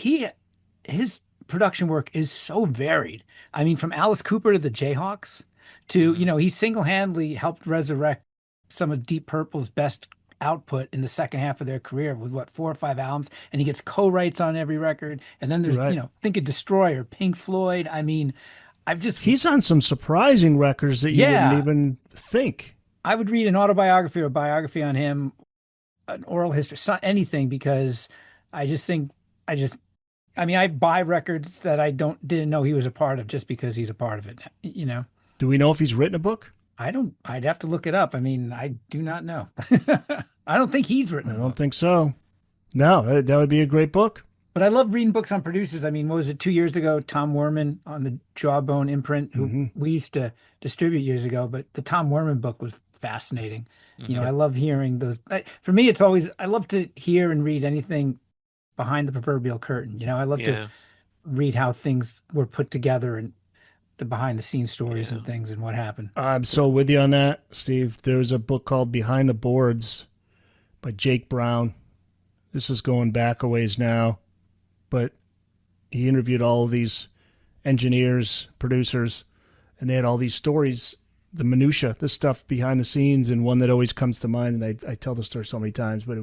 his production work is so varied. I mean, from Alice Cooper to the Jayhawks to he single-handedly helped resurrect some of Deep Purple's best output in the second half of their career with what 4 or 5 albums, and he gets co-writes on every record. And then there's Right. think of Destroyer, Pink Floyd. I mean, I've just He's on some surprising records that you wouldn't yeah, even think. I would read an autobiography or a biography on him, an oral history, anything, because I just think I just I mean I buy records that I didn't know he was a part of just because he's a part of it. Do we know if he's written a book? I don't. I'd have to look it up. I mean, I do not know. I don't think he's written I a don't book, think so. No, that would be a great book. but I love reading books on producers. I mean, what was it 2 years ago? Tom Werman on the Jawbone imprint, who Hmm. we used to distribute years ago, but the Tom Werman book was fascinating. Mhm. I love hearing those. For me, it's always I love to hear and read anything behind the proverbial curtain. I love to Yeah, read how things were put together and the behind the scenes stories yeah. and things and what happened. I'm so with you on that, Steve. There's a book called Behind the Boards by Jake Brown. This is going back a ways now, but he interviewed all of these engineers, producers, and they had all these stories, the minutia, the stuff behind the scenes. And one that always comes to mind, and I tell the story so many times, but I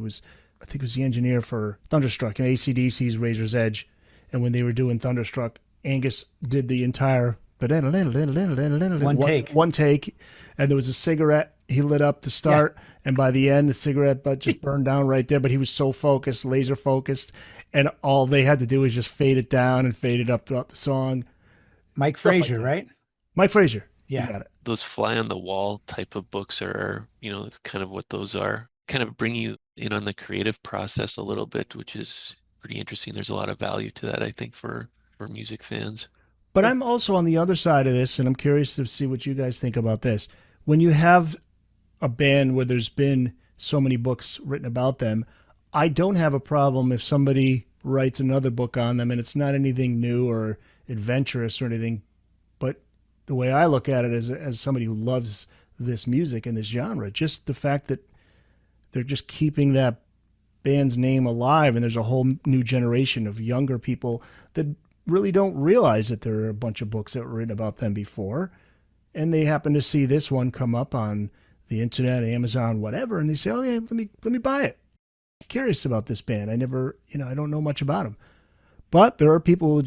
think it was the engineer for Thunderstruck and AC/DC's Razor's Edge. And when they were doing Thunderstruck, Angus did the entire One take. one take, and there was a cigarette he lit up to start, and by the end the cigarette butt just burned down right there. But he was so focused, laser focused, and all they had to do was just fade it down and fade it up throughout the song. Mike Stuff like Frazier, that. right? Mike Frazier, you Yeah. got it. Those fly on the wall type of books are, it's kind of what those are. Kind of bring you in on the creative process a little bit, which is pretty interesting. There's a lot of value to that, I think, for music fans. But I'm also on the other side of this, and I'm curious to see what you guys think about this. When you have a band where there's been so many books written about them, I don't have a problem if somebody writes another book on them and it's not anything new or adventurous or anything. But the way I look at it as somebody who loves this music and this genre, just the fact that they're just keeping that band's name alive, and there's a whole new generation of younger people that really don't realize that there are a bunch of books that were written about them before, and they happen to see this one come up on the internet, Amazon, whatever, and they say, "Oh yeah, let me buy it. I'm curious about this band. I never, I don't know much about them." But there are people who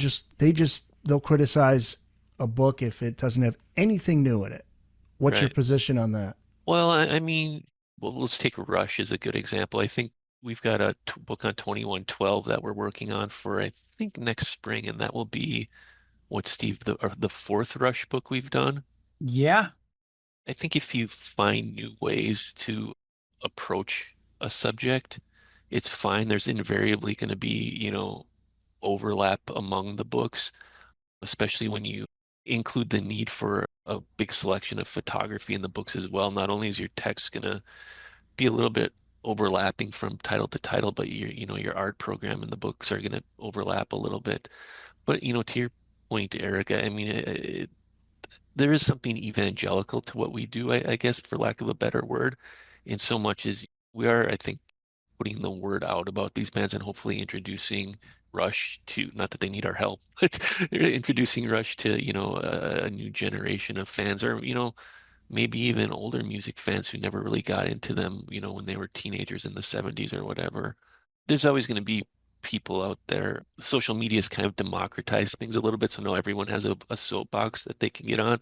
they'll criticize a book if it doesn't have anything new in it. What's your Right. position on that? Well, I mean, well, let's take Rush as a good example. I think we've got a book on 2112 that we're working on for, I think, next spring, and that will be what, Steve, the fourth Rush book we've done. Yeah. I think if you find new ways to approach a subject, it's fine. There's invariably going to be, overlap among the books, especially when you include the need for a big selection of photography in the books as well. Not only is your text going to be a little bit overlapping from title to title, but your art program and the books are going to overlap a little bit. But, to your point, Erica, I mean, there is something evangelical to what we do, I guess, for lack of a better word, in so much as we are, I think, putting the word out about these bands and hopefully introducing Rush to, not that they need our help, but introducing Rush to, a new generation of fans, or, maybe even older music fans who never really got into them, when they were teenagers in the 70s or whatever. There's always going to be people out there. Social media has kind of democratized things a little bit, so now everyone has a soapbox that they can get on,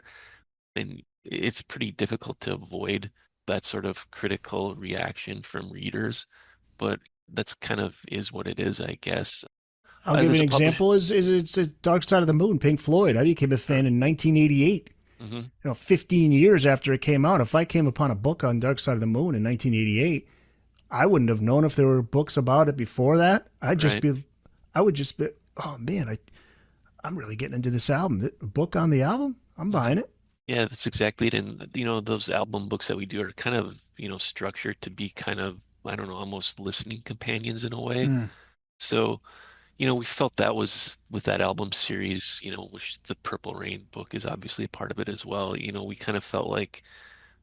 and it's pretty difficult to avoid that sort of critical reaction from readers. But that's kind of is what it is, I guess. I'll give As you an a publisher, example. Is it's Dark Side of the Moon, Pink Floyd. I became a fan in 1988. hmm 15 years after it came out. If I came upon a book on Dark Side of the Moon in 1988, I wouldn't have known if there were books about it before that. right. I would just be, oh man, I'm really getting into this album. The book on the album, I'm hmm buying it. Yeah, that's exactly it. And those album books that we do are kind of, structured to be kind of, I don't know, almost listening companions in a way. Mm. So, we felt that was with that album series, which the Purple Rain book is obviously a part of it as well. We kind of felt like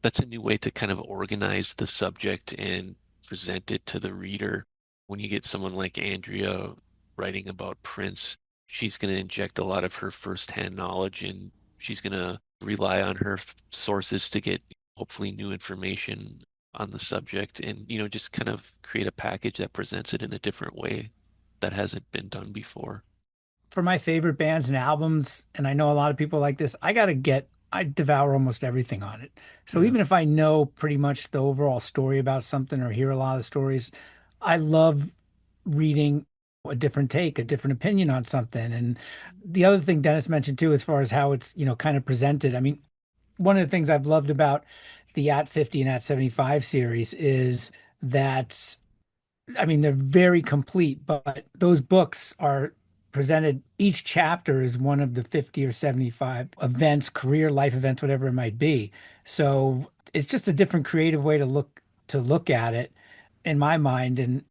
that's a new way to kind of organize the subject and present it to the reader. When you get someone like Andrea writing about Prince, she's going to inject a lot of her firsthand knowledge, and she's going to rely on her sources to get hopefully new information on the subject, and just kind of create a package that presents it in a different way that hasn't been done before. For my favorite bands and albums, and I know a lot of people like this, I devour almost everything on it. So Yeah. even if I know pretty much the overall story about something or hear a lot of the stories, I love reading a different take, a different opinion on something. And the other thing Dennis mentioned too, as far as how it's, kind of presented. I mean, one of the things I've loved about the At 50 and At 75 series is that I mean, they're very complete, but those books are presented. Each chapter is one of the 50 or 75 events, career, life events, whatever it might be. So it's just a different creative way to look at it in my mind. And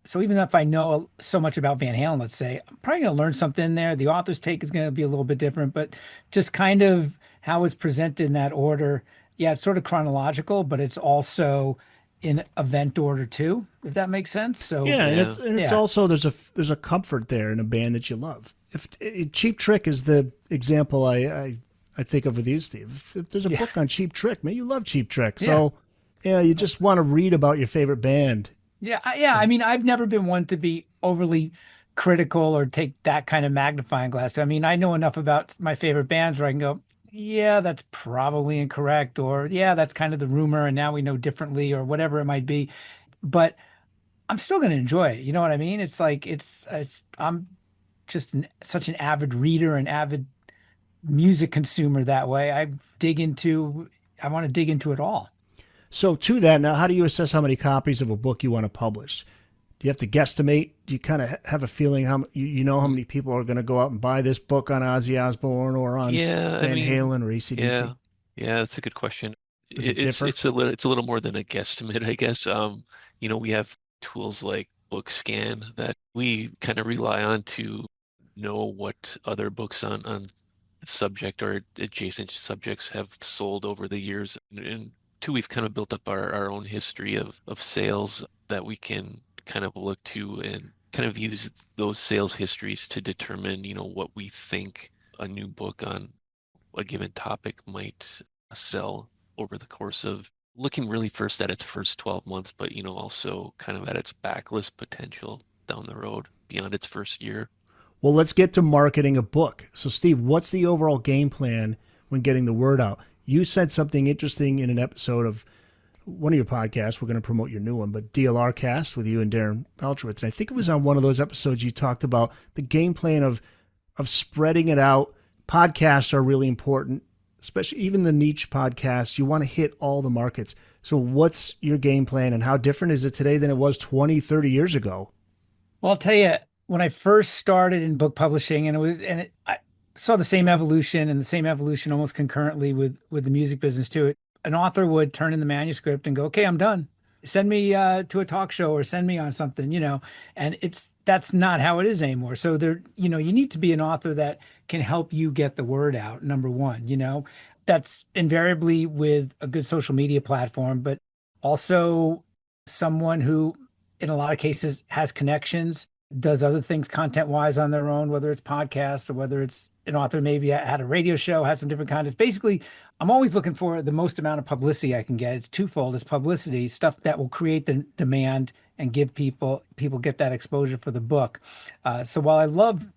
so even if I know so much about Van Halen, let's say, I'm probably going to learn something in there. The author's take is going to be a little bit different, but just kind of how it's presented in that order. Yeah, it's sort of chronological, but it's also in event order too, if that makes sense. So Yeah, Yeah. and it's yeah, also there's a comfort there in a band that you love. If Cheap Trick is the example I think of with you, Steve. If there's a yeah, book on Cheap Trick, man, you love Cheap Trick. yeah, So yeah, you just want to read about your favorite band. yeah. I mean, I've never been one to be overly critical or take that kind of magnifying glass. I mean, I know enough about my favorite bands where I can go, yeah, that's probably incorrect, or yeah, that's kind of the rumor, and now we know differently, or whatever it might be. But I'm still going to enjoy it. You know what I mean? It's like I'm just such an avid reader and avid music consumer that way. I want to dig into it all. So to that, now how do you assess how many copies of a book you want to publish? Do you have to guesstimate? Do you kind of have a feeling you know how many people are going to go out and buy this book on Ozzy Osbourne or on Yeah, I Van mean, Halen or AC/DC? yeah, yeah, that's a good question. Does it It's differ? it's a little more than a guesstimate, I guess. We have tools like BookScan that we kind of rely on to know what other books on subject or adjacent subjects have sold over the years. And two, we've kind of built up our own history of sales that we can kind of look to and kind of use those sales histories to determine, what we think a new book on a given topic might sell over the course of looking really first at its first 12 months, but also kind of at its backlist potential down the road beyond its first year. Well, let's get to marketing a book. So, Steve, what's the overall game plan when getting the word out? You said something interesting in an episode of one of your podcasts. We're going to promote your new one, but DLR Cast with you and Darren Beltrowitz. And I think it was on one of those episodes you talked about the game plan of spreading it out. Podcasts are really important, especially even the niche podcasts. You want to hit all the markets. So what's your game plan and how different is it today than it was 20, 30 years ago? Well, I'll tell you, when I first started in book publishing, and it was, and it, I, saw the same evolution, and the same evolution almost concurrently with the music business too. An author would turn in the manuscript and go, "Okay, I'm done. Send me to a talk show or send me on something," and that's not how it is anymore. So there, you need to be an author that can help you get the word out, number one. That's invariably with a good social media platform, but also someone who, in a lot of cases, has connections, does other things content wise on their own, whether it's podcasts or whether it's an author maybe had a radio show, has some different content. Basically, I'm always looking for the most amount of publicity I can get. It's twofold. It's publicity, stuff that will create the demand and give people get that exposure for the book. So while I love,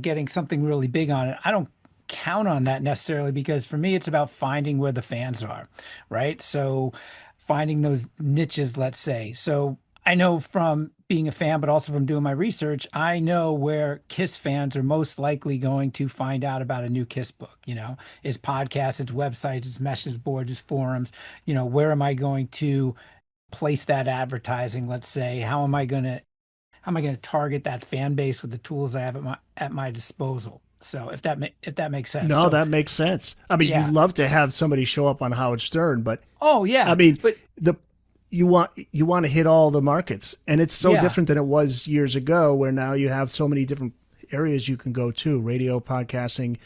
getting something really big on it, I don't count on that necessarily, because for me, it's about finding where the fans are, right? So finding those niches, let's say. So I know from being a fan, but also from doing my research, I know where Kiss fans are most likely going to find out about a new Kiss book. It's podcasts, it's websites, it's message boards, it's forums. Where am I going to place that advertising? Let's say, how am I going to target that fan base with the tools I have at my disposal? So if that makes sense. No, So that makes sense. I mean, you'd yeah. love to have somebody show up on Howard Stern, but Oh yeah. I mean, But the you want to hit all the markets, and it's so yeah. different than it was years ago, where now you have so many different areas you can go to: radio, podcasting,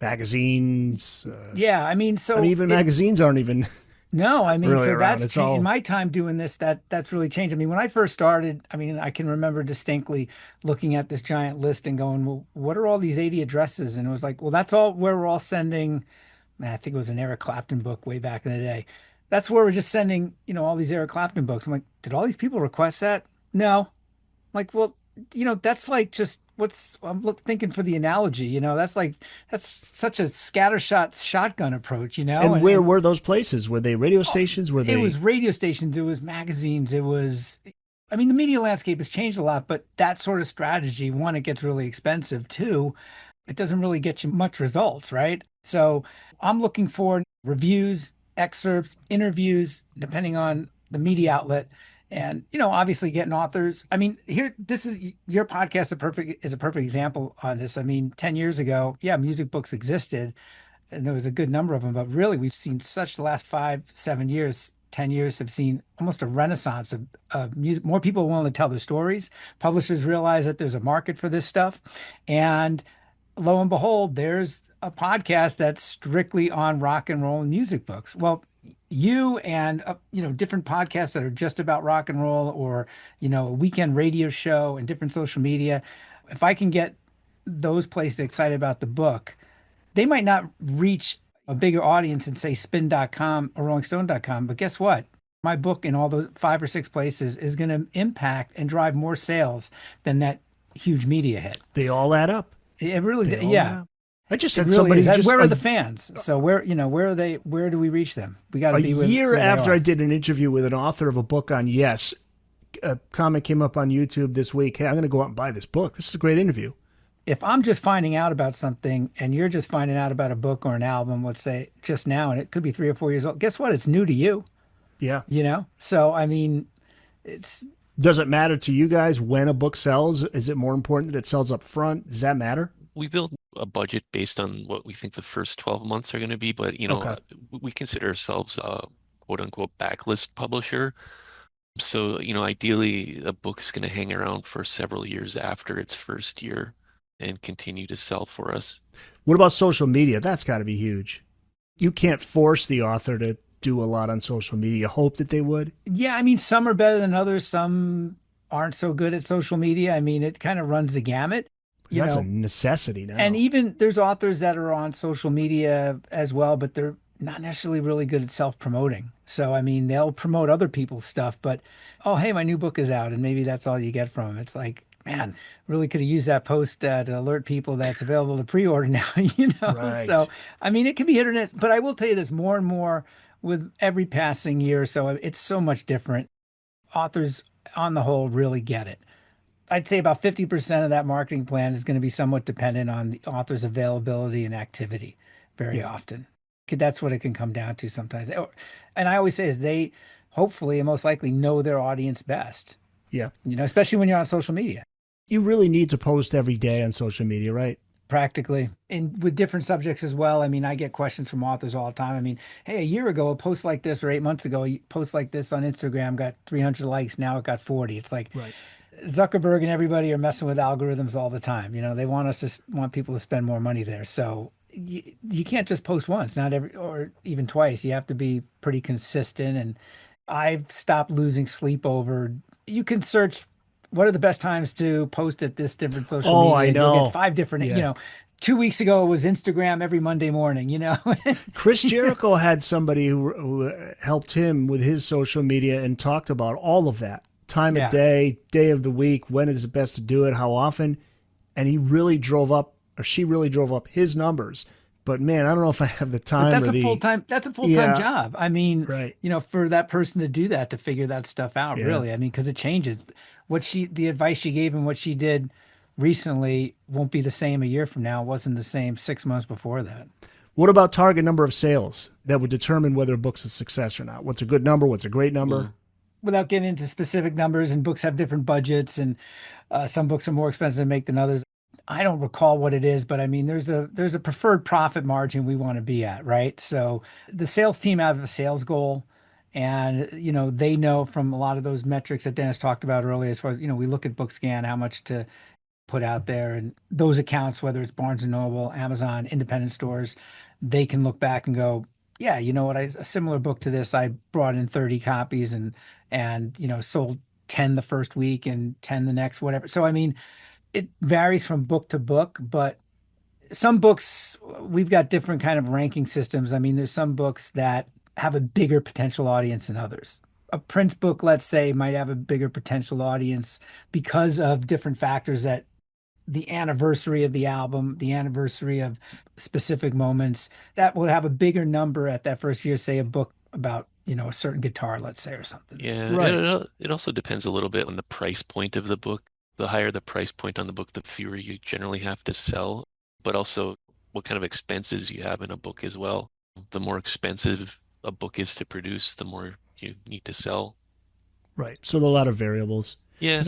magazines. Yeah. I mean, Even magazines aren't even no, I mean, really so around. that's It's all in my time doing this, that's really changed. I mean, when I first started, I mean, I can remember distinctly looking at this giant list and going, well, what are all these 80 addresses? And it was like, well, that's all where we're all sending. Man, I think it was an Eric Clapton book way back in the day. That's where we're just sending, all these Eric Clapton books. I'm like, did all these people request that? No. Like, well, that's like just thinking for the analogy, that's such a scattershot shotgun approach, and where were those places? Were they radio stations? Were it they? was radio stations, it was magazines, I mean, the media landscape has changed a lot, but that sort of strategy, one, it gets really expensive. Two, it doesn't really get you much results, right? So I'm looking for reviews, excerpts, interviews, depending on the media outlet. And, obviously getting authors. I mean, this is your podcast is a perfect example on this. I mean, 10 years ago, yeah, music books existed and there was a good number of them, but really we've seen such the last 5, 7 years, 10 years have seen almost a renaissance of music. More people willing to tell their stories. Publishers realize that there's a market for this stuff. And lo and behold, there's a podcast that's strictly on rock and roll and music books. Well, you and different podcasts that are just about rock and roll, or a weekend radio show and different social media. If I can get those places excited about the book, they might not reach a bigger audience and say spin.com or rollingstone.com, but guess what? My book in all those 5 or 6 places is going to impact and drive more sales than that huge media hit. They all add up. It really, They all add yeah. up. I just It had really somebody is. And just where are the fans? So where are they? Where do we reach them? We got to a be year where they after are. I did an interview with an author of a book on Yes. A comment came up on YouTube this week. Hey, I'm going to go out and buy this book. This is a great interview. If I'm just finding out about something and you're just finding out about a book or an album, let's say just now, and it could be 3 or 4 years old, guess what? It's new to you, Yeah. So, I mean, it's, Does it matter to you guys when a book sells? Is it more important that it sells up front? Does that matter? We build a budget based on what we think the first 12 months are going to be, but Okay. we consider ourselves a quote unquote backlist publisher. So, ideally a book's going to hang around for several years after its first year and continue to sell for us. What about social media? That's got to be huge. You can't force the author to do a lot on social media. Hope that they would. yeah, I mean, some are better than others. Some aren't so good at social media. I mean, it kind of runs the gamut, That's a necessity now. and even there's authors that are on social media as well, but they're not necessarily really good at self-promoting. So, I mean, they'll promote other people's stuff, but, oh, hey, my new book is out. And maybe that's all you get from them. It's like, man, really could have used that post to alert people that it's available to pre-order now, Right. So, I mean, it can be hit or miss, but I will tell you this more and more with every passing year or so, it's so much different. Authors on the whole really get it. I'd say about 50% of that marketing plan is going to be somewhat dependent on the author's availability and activity very often. That's what it can come down to sometimes. And I always say is they hopefully and most likely know their audience best, Yeah. especially when you're on social media. You really need to post every day on social media, right? practically. And with different subjects as well. I mean, I get questions from authors all the time. I mean, hey, a year ago, a post like this, or 8 months ago, a post like this on Instagram got 300 likes. Now it got 40. It's like Right. Zuckerberg and everybody are messing with algorithms all the time. They want people to spend more money there. So you can't just post once, not every, or even twice. You have to be pretty consistent. And I've stopped losing sleep over, you can search what are the best times to post at this different social Oh, media. I And you'll know. get five different, Yeah. 2 weeks ago it was Instagram every Monday morning. Chris Jericho had somebody who helped him with his social media and talked about all of that. Time of Yeah. day of the week, when is it best to do it, how often. And he really drove up, or she really drove up his numbers. But man, I don't know if I have the But time that's or a the. full-time Yeah, job. I mean, right. for that person to do that, to figure that stuff out, Yeah. really. I mean, because it changes. The advice she gave and what she did recently won't be the same a year from now. It wasn't the same 6 months before that. What about target number of sales that would determine whether a book's a success or not? What's a good number? What's a great number? Without getting into specific numbers, and books have different budgets, and some books are more expensive to make than others. I don't recall what it is, but I mean, there's a preferred profit margin we want to be at, right? So the sales team have a sales goal, and they know from a lot of those metrics that Dennis talked about earlier, as far as we look at BookScan, how much to put out there, and those accounts, whether it's Barnes and Noble, Amazon, independent stores, they can look back and go, yeah, you know what, a similar book to this, I brought in 30 copies and sold 10 the first week and 10 the next, whatever. So I mean, it varies from book to book, but some books, we've got different kind of ranking systems. I mean, there's some books that have a bigger potential audience than others. A Prince book, let's say, might have a bigger potential audience because of different factors, that the anniversary of the album, the anniversary of specific moments, that will have a bigger number at that first year, say a book about, a certain guitar, let's say, or something. Yeah, Right. it also depends a little bit on the price point of the book. The higher the price point on the book, the fewer you generally have to sell, but also what kind of expenses you have in a book as well. The more expensive a book is to produce, the more you need to sell. Right. So there are a lot of variables. Yeah,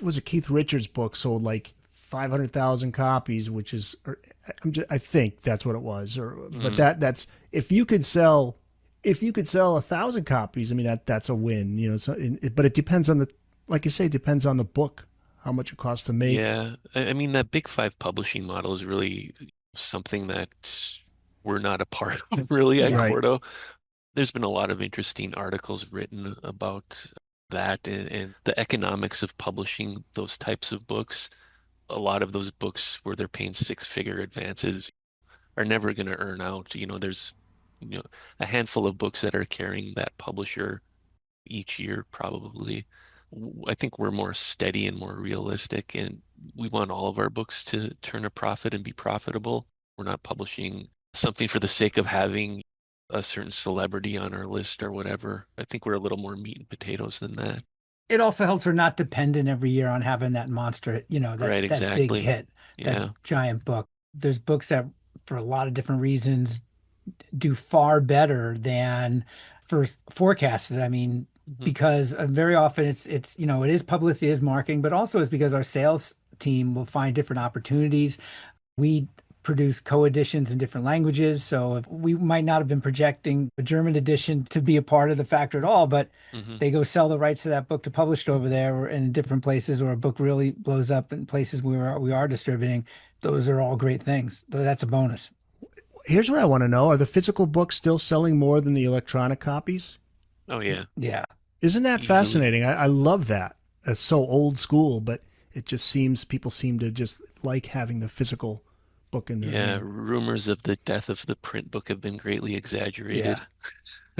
Was a Keith Richards book sold like 500,000 copies, which is, I think that's what it was. But that's if you could sell 1,000 copies, I mean that's a win. But it depends on like you say, it depends on the book, how much it costs to make. yeah. I mean, that Big Five publishing model is really something that we're not a part of, really, at Yeah. Right. Cordo. There's been a lot of interesting articles written about that and the economics of publishing those types of books. A lot of those books where they're paying six-figure advances are never going to earn out. There's, a handful of books that are carrying that publisher each year, probably. I think we're more steady and more realistic, and we want all of our books to turn a profit and be profitable. We're not publishing something for the sake of having a certain celebrity on our list or whatever. I think we're a little more meat and potatoes than that. It also helps we're not dependent every year on having that monster, Right, that big exactly. hit, that Yeah. giant book. There's books that, for a lot of different reasons, do far better than first forecasted. I mean, Mhm. because very often it's it is publicity, it is marketing, but also it's because our sales team will find different opportunities. We produce co-editions in different languages, so if we might not have been projecting a German edition to be a part of the factor at all, but Mhm. they go sell the rights to that book to publish it over there, or in different places, or a book really blows up in places where we are distributing. Those are all great things. That's a bonus. Here's what I want to know: are the physical books still selling more than the electronic copies? Oh, yeah, Yeah. Isn't that easily. fascinating? I love that. That's so old school, but it just seems people seem to just like having the physical book in their Yeah, hand. rumors of the death of the print book have been greatly Yeah. exaggerated.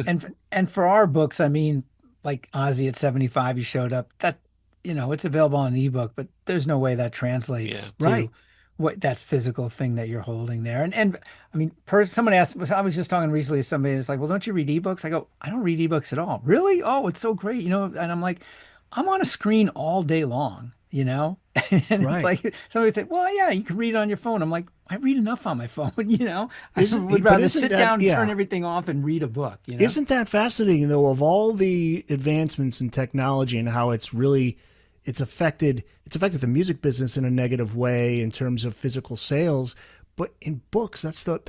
And for our books, I mean, like Ozzy at 75, you showed up. That it's available on an ebook, but there's no way that Yeah. translates Right. to what that physical thing that you're holding there. And I mean, someone asked, I was just talking recently to somebody that's like, well, don't you read ebooks? I go, I don't read ebooks at all. Really? Oh, it's so great, And I'm like, I'm on a screen all day long. And it's Right. like somebody said, well, yeah, you can read it on your phone. I'm like, I read enough on my phone. I Isn't would but rather isn't sit that down, turn yeah? everything off, and read a book. Isn't that fascinating though? Of all the advancements in technology and how it's really it's affected the music business in a negative way in terms of physical sales. But in books, that's the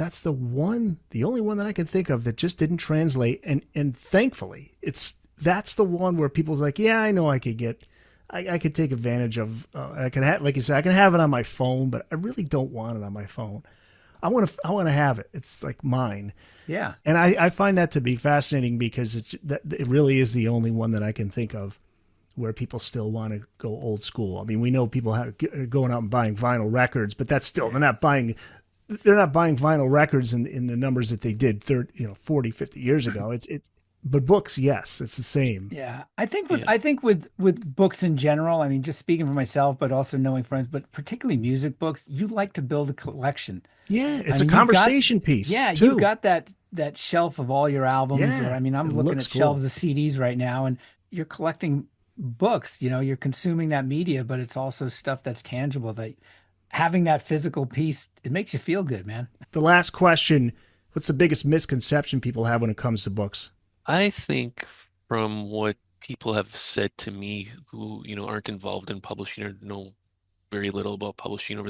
only one that I can think of that just didn't translate. And thankfully, that's the one where people's like, yeah, I know I could take advantage of. I can have, like you said, I can have it on my phone, but I really don't want it on my phone. I want to have it. It's like mine. Yeah. And I find that to be fascinating because it really is the only one that I can think of where people still want to go old school. I mean, we know people are going out and buying vinyl records, but that's still, they're not buying vinyl records in the numbers that they did 40, 50 years ago. But books, yes, it's the same. Yeah. I think with books in general, I mean, just speaking for myself, but also knowing friends, but particularly music books, you like to build a collection. Yeah, it's a conversation piece. Yeah, too. you've got that shelf of all your albums. Yeah, Or, I mean, I'm looking at shelves of CDs right now, and you're collecting books. You're consuming that media, but it's also stuff that's tangible. That having that physical piece, it makes you feel good, man. The last question: what's the biggest misconception people have when it comes to books? I think from what people have said to me who, aren't involved in publishing or know very little about publishing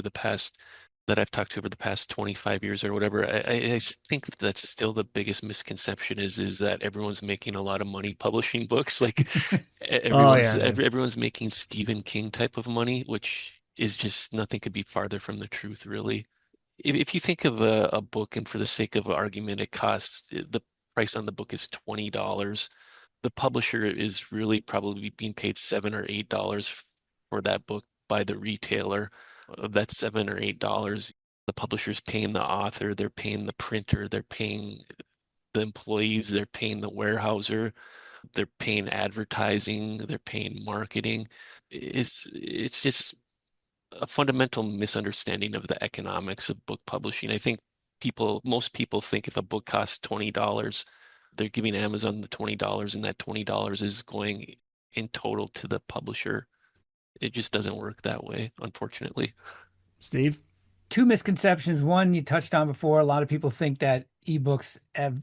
that I've talked to over the past 25 years or whatever, I think that's still the biggest misconception is that everyone's making a lot of money publishing books. Like everyone's making Stephen King type of money, which is just nothing could be farther from the truth, really. If you think of a book, and for the sake of argument, the price on the book is $20. The publisher is really probably being paid $7 or $8 for that book by the retailer. Of that $7 or $8, the publisher's paying the author, they're paying the printer, they're paying the employees, they're paying the warehouser, they're paying advertising, they're paying marketing. It's just a fundamental misunderstanding of the economics of book publishing. I think most people think if a book costs $20, they're giving Amazon the $20, and that $20 is going in total to the publisher. It just doesn't work that way, unfortunately. Steve? Two misconceptions. One, you touched on before. A lot of people think that ebooks have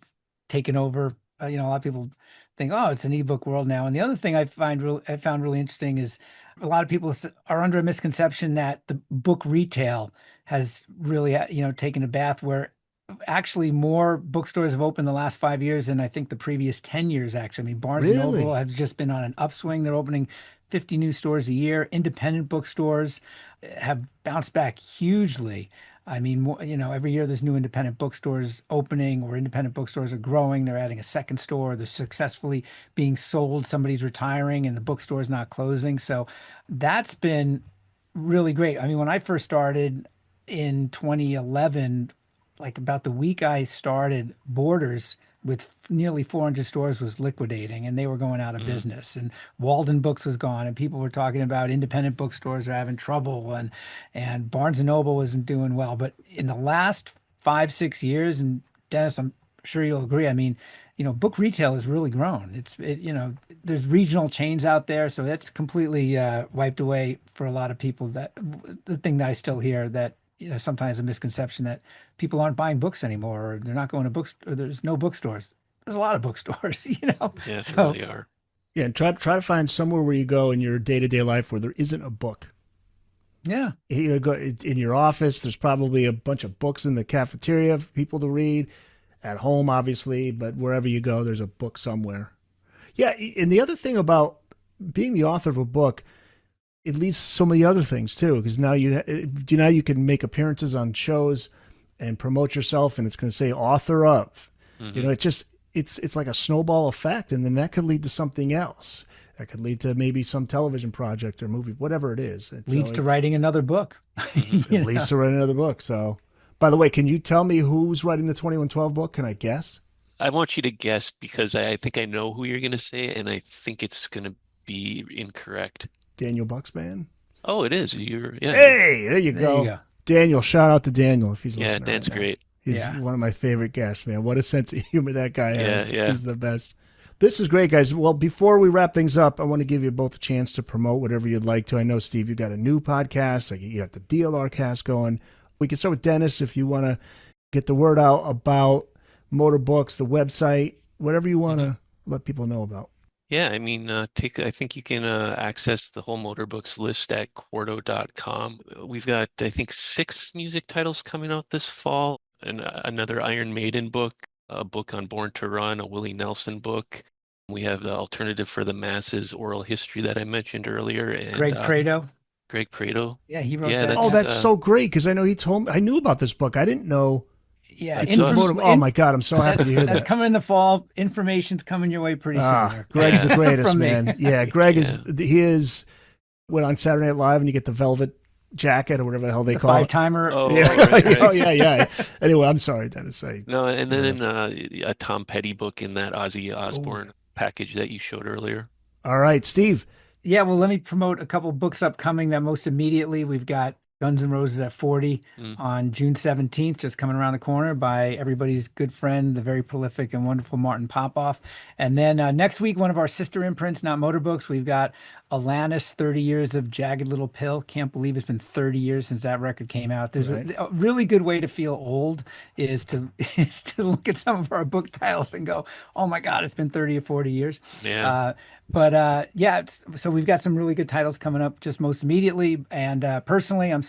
taken over. A lot of people think, oh, it's an ebook world now. And the other thing I found really interesting is a lot of people are under a misconception that the book retail has really, taken a bath, where actually more bookstores have opened the last 5 years than I think the previous 10 years, actually. I mean, Barnes and Noble has just been on an upswing. They're opening 50 new stores a year. Independent bookstores have bounced back hugely. I mean, every year there's new independent bookstores opening, or independent bookstores are growing. They're adding a second store. They're successfully being sold. Somebody's retiring and the bookstore's not closing. So that's been really great. I mean, when I first started in 2011, like about the week I started, Borders with nearly 400 stores was liquidating, and they were going out of business, and Walden Books was gone, and people were talking about independent bookstores are having trouble, and Barnes and Noble wasn't doing well. But in the last 5-6 years, and Dennis, I'm sure you'll agree, I mean, book retail has really grown. There's regional chains out there, so that's completely wiped away for a lot of people. That the thing that I still hear, that sometimes a misconception that people aren't buying books anymore, or they're not going to books, or there's no bookstores. There's a lot of bookstores, Yeah, so, there really are. Yeah, and try to find somewhere where you go in your day-to-day life where there isn't a book. Yeah. Go in your office, there's probably a bunch of books in the cafeteria for people to read. At home, obviously, but wherever you go, there's a book somewhere. Yeah, and the other thing about being the author of a book, it leads to so many other things too, because now you can make appearances on shows and promote yourself, and it's going to say author of. It's like a snowball effect, and then that could lead to something else. That could lead to maybe some television project or movie, whatever it is. Leads to writing another book. It leads to writing another book. So, by the way, can you tell me who's writing the 2112 book? Can I guess? I want you to guess because I think I know who you're going to say, and I think it's going to be incorrect. Daniel Buxman? Oh, it is. Yeah. Hey, there you go. Daniel, shout out to Daniel if he's listening. Yeah, Dan's great. He's one of my favorite guests, man. What a sense of humor that guy has. Yeah. He's the best. This is great, guys. Well, before we wrap things up, I want to give you both a chance to promote whatever you'd like to. I know, Steve, you got a new podcast. Like, you got the DLR cast going. We can start with Dennis if you want to get the word out about Motorbooks, the website, whatever you want to let people know about. Yeah, I mean, I think you can access the whole Motorbooks list at quarto.com. We've got, I think, 6 music titles coming out this fall, and another Iron Maiden book, a book on Born to Run, a Willie Nelson book. We have the Alternative for the Masses oral history that I mentioned earlier, and Greg Prato. Greg Prato. Yeah, he wrote Yeah, that. Oh, Yeah. that's so great because I know he told me, I knew about this book. I didn't know Yeah, it's a motor. Oh my God, I'm so happy to hear that's that. coming in the fall. Information's coming your way pretty soon. Eric. Greg's Yeah. the greatest, From me. man. Yeah, Greg Yeah. he is went on Saturday Night Live and you get the velvet jacket or whatever the hell they The call it. 5-timer. Oh, Yeah, right. oh yeah. Anyway, I'm sorry, Dennis. No, and then a Tom Petty book in that Ozzy Oh. Osbourne package that you showed earlier. All right, Steve. Yeah, well, let me promote a couple books upcoming that most immediately we've got Guns N' Roses at 40 Mm. on June 17th, just coming around the corner by everybody's good friend, the very prolific and wonderful Martin Popoff. And then next week, one of our sister imprints, Not Motorbooks, we've got Alanis, 30 Years of Jagged Little Pill. Can't believe it's been 30 years since that record came out. There's a really good way to feel old is to look at some of our book titles and go, oh my God, it's been 30 or 40 years. Yeah. Yeah, so we've got some really good titles coming up just most immediately. And personally, I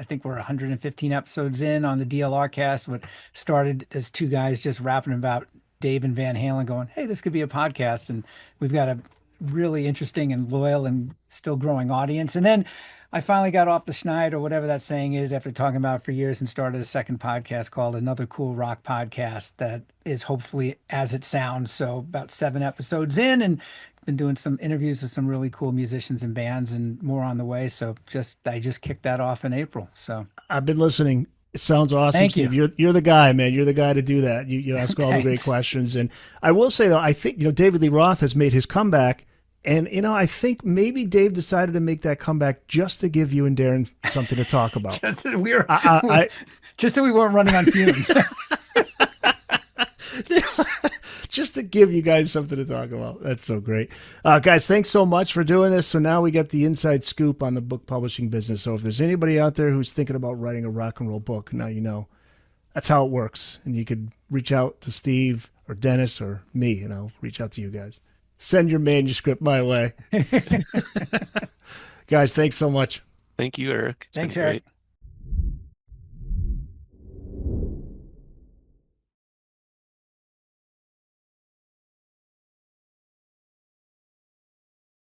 think we're 115 episodes in on the DLR cast. What started as 2 guys just rapping about Dave and Van Halen going, hey, this could be a podcast. And we've got a really interesting and loyal and still growing audience. And then I finally got off the schneid or whatever that saying is after talking about it for years and started a second podcast called Another Cool Rock Podcast that is hopefully as it sounds. So about 7 episodes in and been doing some interviews with some really cool musicians and bands and more on the way. So I just kicked that off in April. So I've been listening. It sounds awesome, Thank Steve. you. You're the guy, man. You're the guy to do that. You ask all the great Thanks. questions. And I will say though, I think David Lee Roth has made his comeback. And I think maybe Dave decided to make that comeback just to give you and Darren something to talk about. just so we weren't running on fumes. Just to give you guys something to talk about. That's so great. Guys, thanks so much for doing this. So now we get the inside scoop on the book publishing business. So if there's anybody out there who's thinking about writing a rock and roll book, now you know that's how it works. And you could reach out to Steve or Dennis or me, and I'll reach out to you guys. Send your manuscript my way. Guys, thanks so much. Thank you, Eric. It's been Thanks, Eric. great.